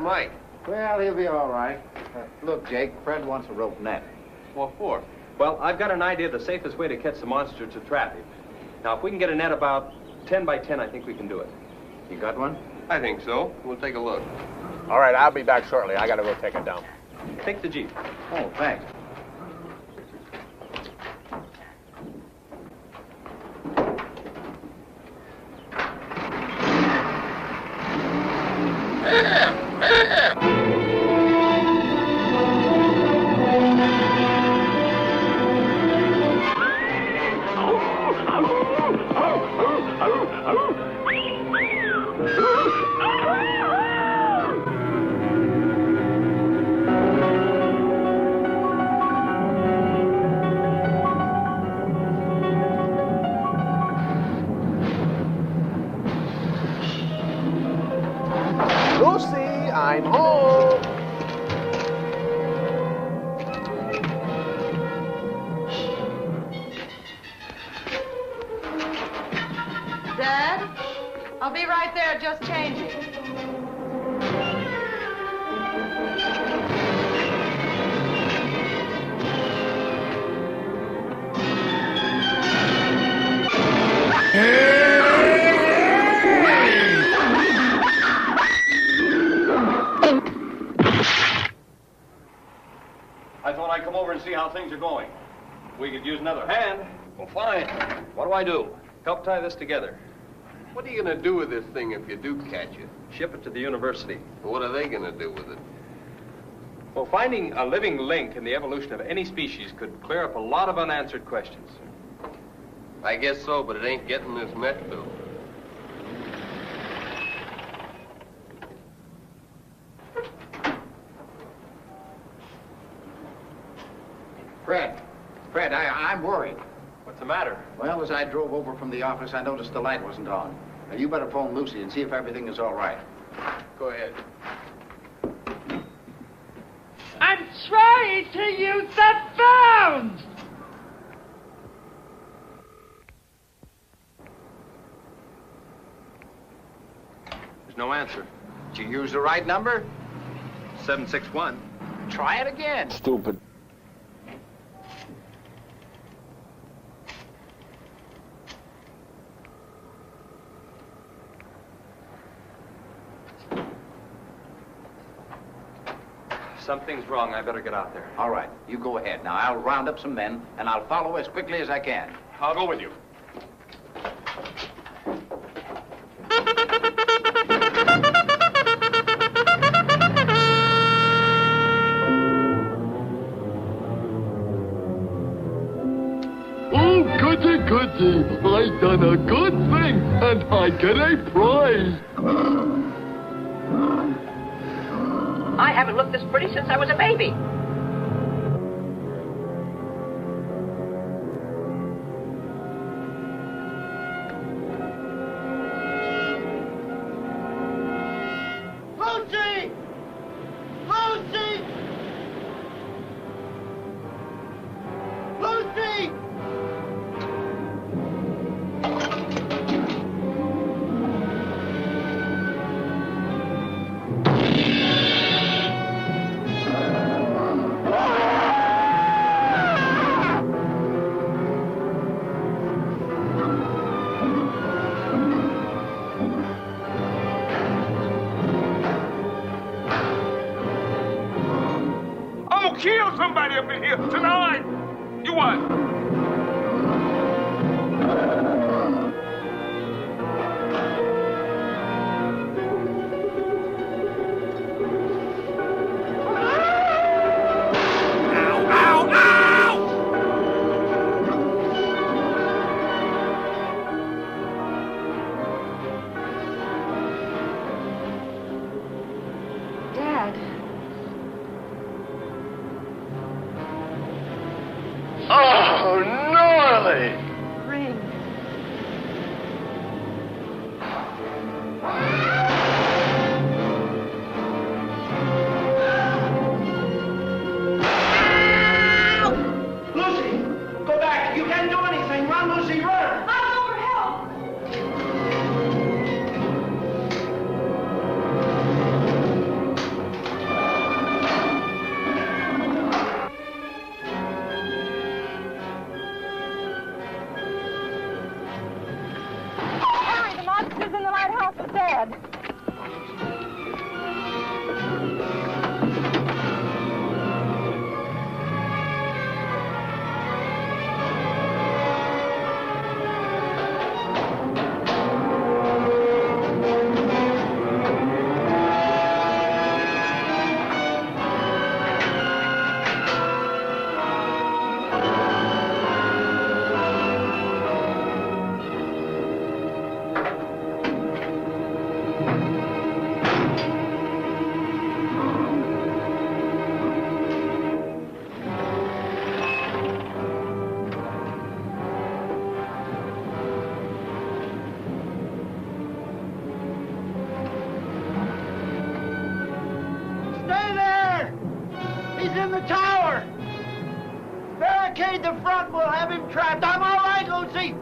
Mike? Well, he'll be all right. Look, Jake, Fred wants a rope net. What for? Well, I've got an idea of the safest way to catch the monster to trap him. Now, if we can get a net about 10 by 10, I think we can do it. You got one? I think so. We'll take a look. All right, I'll be back shortly. I gotta go take it down. Take the Jeep. Oh, thanks. Lucy, I'm home. Dad? I'll be right there, just changing. I thought I'd come over and see how things are going. We could use another hand. Well, fine. What do? Help tie this together. What are you going to do with this thing if you do catch it? Ship it to the university. What are they going to do with it? Well, finding a living link in the evolution of any species could clear up a lot of unanswered questions. I guess so, but it ain't getting this net built. Fred, I'm worried. What's the matter? Well, as I drove over from the office, I noticed the light wasn't on. Now, you better phone Lucy and see if everything is all right. Go ahead. I'm trying to use the phone! There's no answer. Did you use the right number? 761. Try it again. Stupid. Something's wrong. I better get out there. All right, you go ahead. Now, I'll round up some men, and I'll follow as quickly as I can. I'll go with you. Oh, goody, goody. I done a good thing, and I get a prize. I haven't looked this pretty since I was a baby. Lucy! Lucy! Lucy! I'm gonna kill somebody up in here tonight. You what? Dad. Oh, gnarly! Ring. Lucy! Go back! You can't do anything! Run, Lucy, run! I'll go for help! Dad. Stay there! He's in the tower! Barricade the front, we'll have him trapped. I'm all right, Lucy!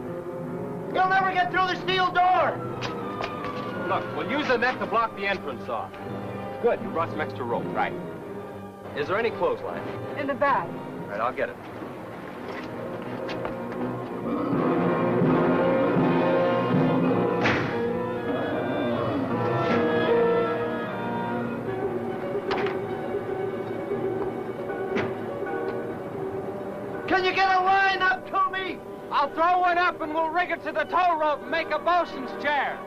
He'll never get through the steel door! Look, we'll use the net to block the entrance off. Good, you brought some extra rope. Right. Is there any clothesline? In the back. All right, I'll get it. Can you get a line up to me? I'll throw one up and we'll rig it to the tow rope and make a bosun's chair.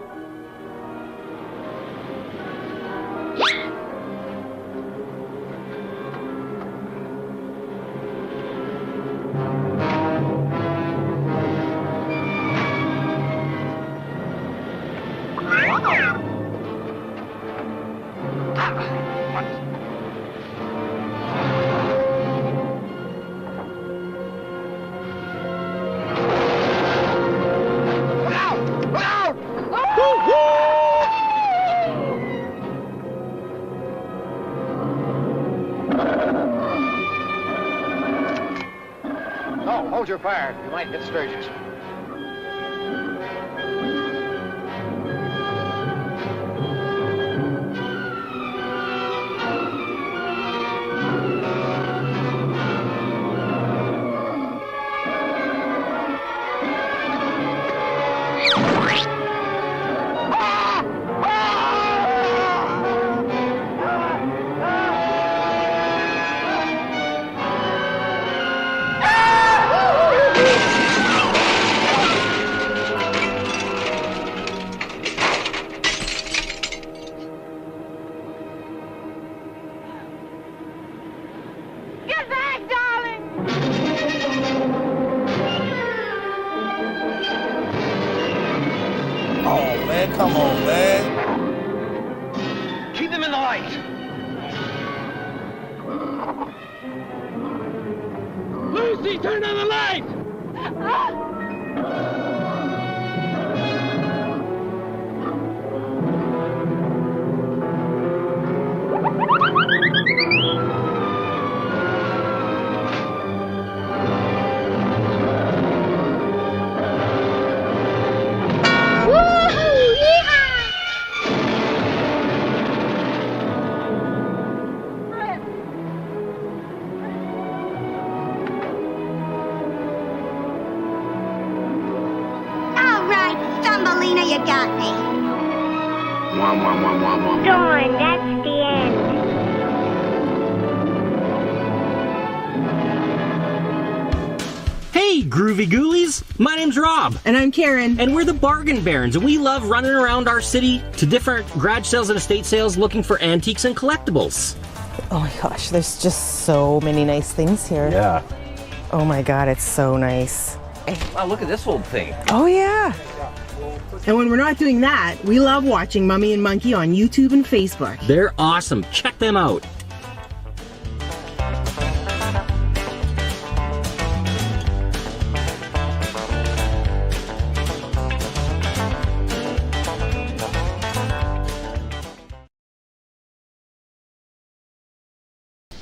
No, hold your fire. You might hit Sturgis. Get back, darling! Oh, man, come on, man. Keep him in the light! Lucy, turn on the light! All right, Thumbelina, you got me. Darn, that's the end. Hey, Groovy Ghoulies! My name's Rob. And I'm Karen. And we're the Bargain Barons, and we love running around our city to different garage sales and estate sales looking for antiques and collectibles. Oh my gosh, there's just so many nice things here. Yeah. Oh my god, it's so nice. Wow, look at this old thing. Oh yeah. And when we're not doing that, we love watching Mummy and Monkey on YouTube and Facebook. They're awesome. Check them out.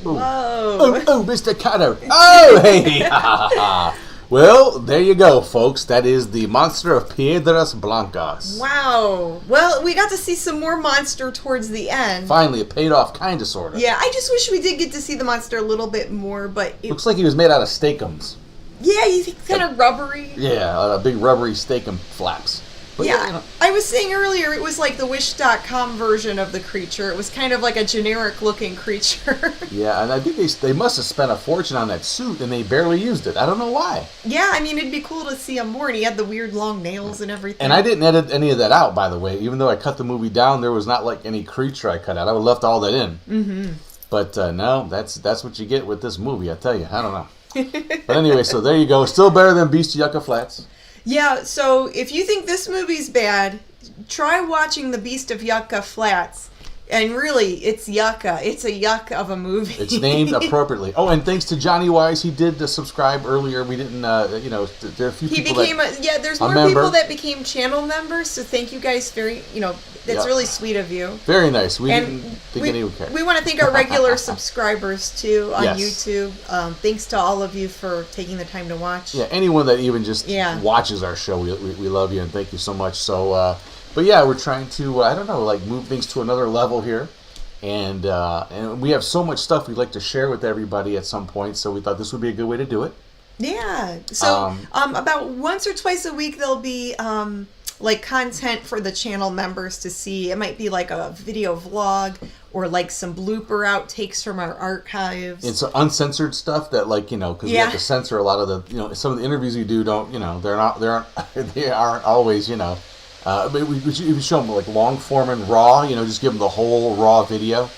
Whoa. Oh, Mr. Cato. Oh, hey. Well, there you go, folks. That is the monster of Piedras Blancas. Wow. Well, we got to see some more monster towards the end. Finally, it paid off, kind of, sort of. Yeah, I just wish we did get to see the monster a little bit more, but... Looks like he was made out of steakums. Yeah, he's kind of rubbery. Yeah, big rubbery steakum flaps. But yeah, you know. I was saying earlier it was like the Wish.com version of the creature. It was kind of like a generic looking creature. Yeah, and I think they must have spent a fortune on that suit, and they barely used it. I don't know why. Yeah, I mean, it'd be cool to see him more, and he had the weird long nails and everything. And I didn't edit any of that out, by the way. Even though I cut the movie down, there was not like any creature I cut out. I would have left all that in. Mm-hmm. But no, that's what you get with this movie, I tell you. I don't know. But anyway, so there you go. Still better than Beast of Yucca Flats. Yeah, so if you think this movie's bad, try watching The Beast of Yucca Flats. And really, it's yucca. It's a yuck of a movie. It's named appropriately. Oh, and thanks to Johnny Wise, he did subscribe earlier. We didn't, there are a few he people became there's more people that became channel members, so thank you guys that's really sweet of you. Very nice. We didn't think anyone cared. We want to thank our regular subscribers, too, on Yes. YouTube. Thanks to all of you for taking the time to watch. Yeah, anyone that even just watches our show, we love you and thank you so much. So, but yeah, we're trying to, move things to another level here. And we have so much stuff we'd like to share with everybody at some point, so we thought this would be a good way to do it. Yeah. So, about once or twice a week, there'll be, content for the channel members to see. It might be like a video vlog or like some blooper outtakes from our archives. It's uncensored stuff that, because we have to censor a lot of the, some of the interviews we do don't, they aren't always, but we show them like long form and raw, just give them the whole raw video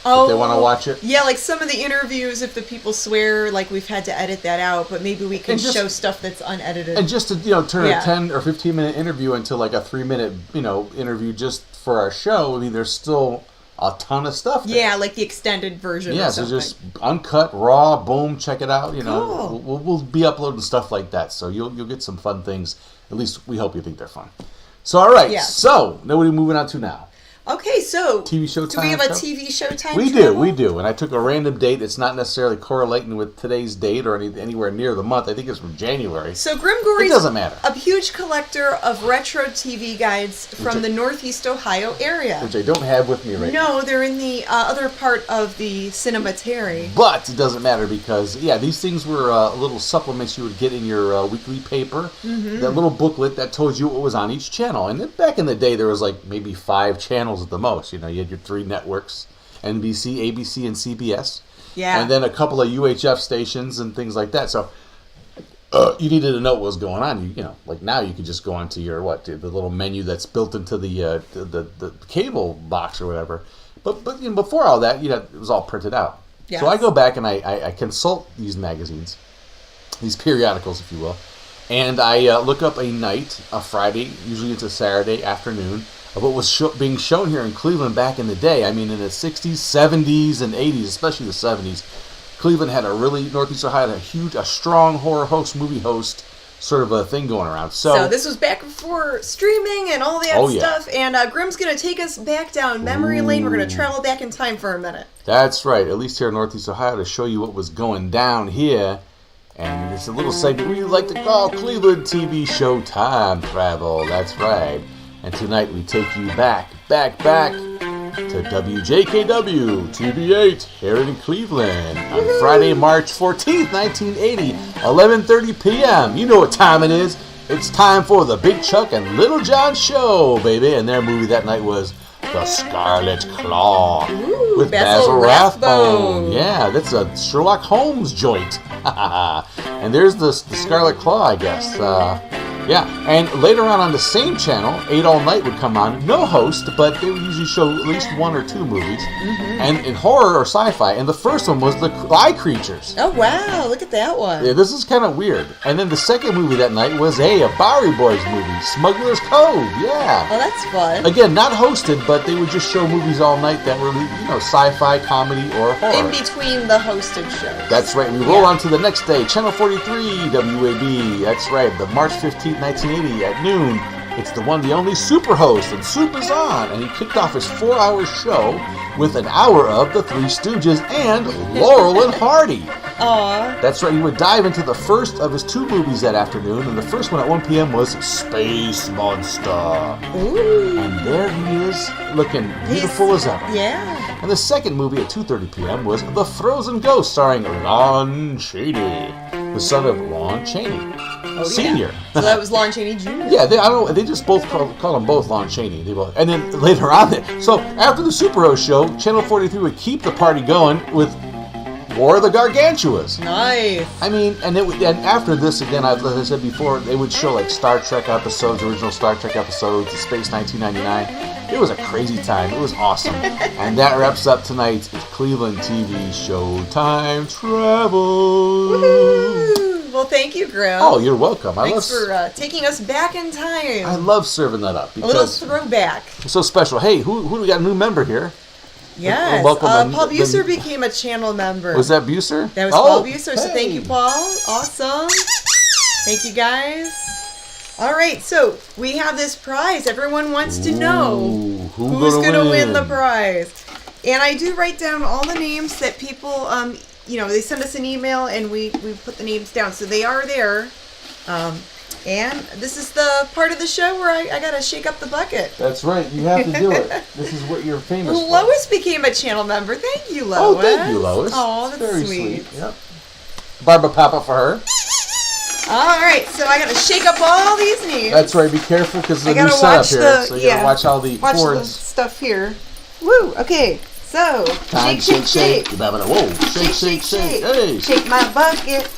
if they want to watch it. Yeah, like some of the interviews, if the people swear, we've had to edit that out, but maybe we can show stuff that's unedited. And just to, turn a 10 or 15 minute interview into like a 3-minute, interview just for our show. I mean, there's still a ton of stuff there. Yeah, like the extended version or something. So just uncut, raw, boom, check it out. Cool. We'll be uploading stuff like that, so you'll get some fun things. At least we hope you think they're fun. So, all right. Yes. So, now what are we moving on to now? Okay, so TV show time. Do we have a TV show time? We do. And I took a random date. It's not necessarily correlating with today's date or anywhere near the month. I think it's from January. So Grim Gory's it doesn't matter. A huge collector of retro TV guides from the Northeast Ohio area. Which I don't have with me right now. No, they're in the other part of the Cinematary. But it doesn't matter because, these things were little supplements you would get in your weekly paper. Mm-hmm. That little booklet that told you what was on each channel. And then back in the day, there was maybe 5 channels at the most. You had your 3 networks, NBC, ABC, and CBS. Yeah. And then a couple of UHF stations and things like that. So you needed to know what was going on. Now you could just go onto your, the little menu that's built into the cable box or whatever. But before all that, it was all printed out. Yes. So I go back and I consult these magazines, these periodicals, if you will, and I look up a Friday, usually it's a Saturday afternoon, of what was being shown here in Cleveland back in the day. I mean, in the 60s, 70s, and 80s, especially the 70s, Cleveland had Northeast Ohio had a strong horror host, movie host sort of a thing going around. So this was back before streaming and all that stuff, and Grim's going to take us back down memory lane. We're going to travel back in time for a minute. That's right, at least here in Northeast Ohio, to show you what was going down here. And it's a little segment we like to call Cleveland TV Show Time Travel. That's right. And tonight we take you back to WJKW TV8 here in Cleveland on Friday, March 14th, 1980, 11:30 p.m. You know what time it is. It's time for the Big Chuck and Little John Show, baby. And their movie that night was The Scarlet Claw with Basil Rathbone. Yeah, that's a Sherlock Holmes joint. And there's the Scarlet Claw, I guess. And later on the same channel, 8 All Night would come on. No host, but they would usually show at least 1 or 2 movies. Mm-hmm. And in horror or sci-fi. And the first one was The Eye Creatures. Oh, wow. Look at that one. Yeah, this is kind of weird. And then the second movie that night was a Bowery Boys movie, Smuggler's Cove. Yeah. Oh, that's fun. Again, not hosted, but they would just show movies all night that were, sci-fi, comedy, or horror. In between the hosted shows. That's right. We roll on to the next day, Channel 43, WAB. That's right. The March 15th, 1980 at noon. It's the one, the only Superhost, and Super's on. And he kicked off his 4-hour show with an hour of The Three Stooges and Laurel and Hardy. Aww. That's right. He would dive into the first of his 2 movies that afternoon, and the first one at 1 p.m. was Space Monster. Ooh. And there he is, looking beautiful as ever. Yeah. And the second movie at 2:30 p.m. was The Frozen Ghost, starring Lon Chaney, the son of Lon Chaney, Oh, Senior. Yeah. So that was Lon Chaney Jr. Yeah, they just both call them both Lon Chaney. And then later on, so after the Super O show, Channel 43 would keep the party going with War of the Gargantuas. Nice. I mean, and after this, again, as I said before, they would show like Star Trek episodes, original Star Trek episodes, Space 1999. It was a crazy time. It was awesome. And that wraps up tonight's Cleveland TV show Time Travel. Woo-hoo. Well, thank you, Grim. Oh, you're welcome. Thanks for taking us back in time. I love serving that up. A little throwback. It's so special. Hey, who do we got a new member here? Yes. Welcome. Paul Buser became a channel member. Was that Buser? That was Paul Buser. So thank you, Paul. Awesome. Thank you, guys. All right, so we have this prize. Everyone wants to know who's going to win the prize. And I do write down all the names that people, they send us an email and we put the names down. So they are there. And this is the part of the show where I got to shake up the bucket. That's right. You have to do it. This is what you're famous for. Lois became a channel member. Thank you, Lois. Oh, thank you, Lois. Oh, that's very sweet. Yep. Barbara Papa for her. All right, so I got to shake up all these names. That's right. Be careful because there's a new setup here. So you got to watch all the cords. The stuff here. Woo. Okay. So shake. Whoa. Shake. Hey. Shake my bucket.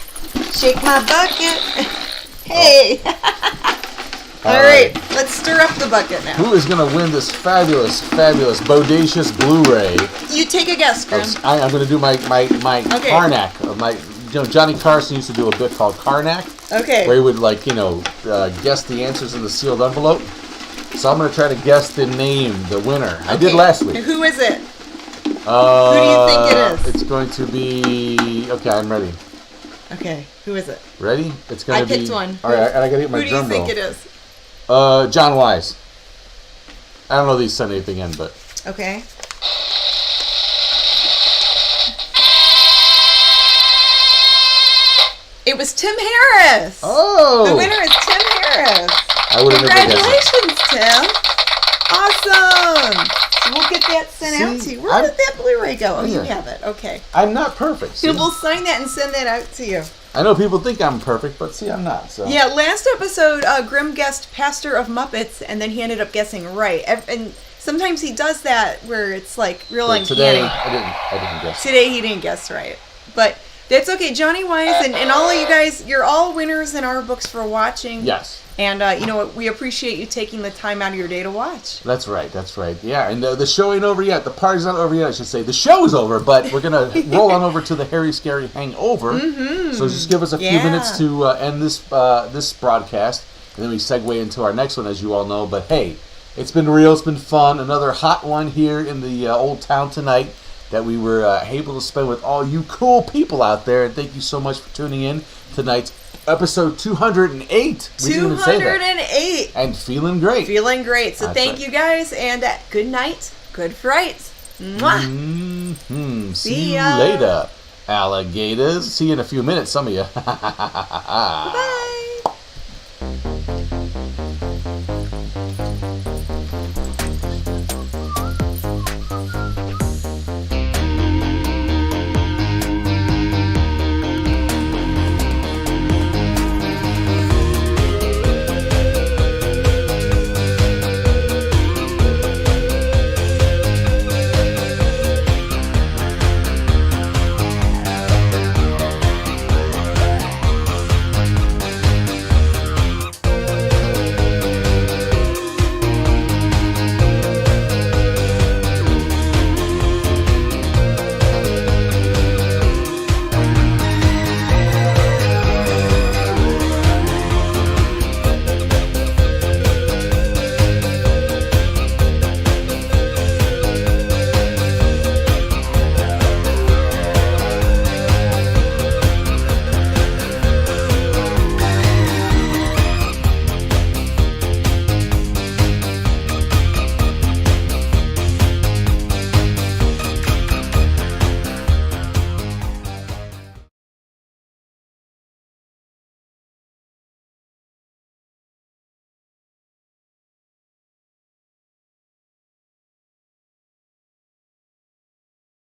Shake my bucket. Hey. All right. Let's stir up the bucket now. Who is going to win this fabulous, bodacious Blu-ray? You take a guess, Grim. I'm going to do my Karnak. Johnny Carson used to do a bit called Karnak. Okay. Where he would guess the answers in the sealed envelope. So I'm going to try to guess the name, the winner. Okay. I did last week. Who is it? Who do you think it is? It's going to be... Okay, I'm ready. Okay, who is it? Ready? It's going to be... I picked one. All right, I got to get my drum roll. Who do you think it is? John Wise. I don't know if he sent anything in, but... Okay. It was Tim Harris. Oh! The winner is Tim Harris. I would have never guessed Congratulations, Tim. Awesome. So we'll get that sent out to you. Where did that Blu-ray go? Oh, you have it. Okay. I'm not perfect. So we'll sign that and send that out to you. I know people think I'm perfect, but see, I'm not. So. Yeah, last episode, Grim guessed Pastor of Muppets, and then he ended up guessing right. And sometimes he does that where it's like real uncanny. Today, I didn't guess. Today he didn't guess right. But that's okay. Johnny Wise and all of you guys, you're all winners in our books for watching. Yes. And, you know what, we appreciate you taking the time out of your day to watch. That's right. Yeah, and the show ain't over yet. The party's not over yet, I should say. The show is over, but we're going to roll on over to the Harry Scary Hangover. Mm-hmm. So just give us a few minutes to end this broadcast, and then we segue into our next one, as you all know. But, hey, it's been real. It's been fun. Another hot one here in the old town tonight that we were able to spend with all you cool people out there. And thank you so much for tuning in tonight's episode 208. 208. And feeling great. So thank you guys, and good night, good fright. Mwah. Mm-hmm. See you later, alligators. See you in a few minutes, some of you. Bye.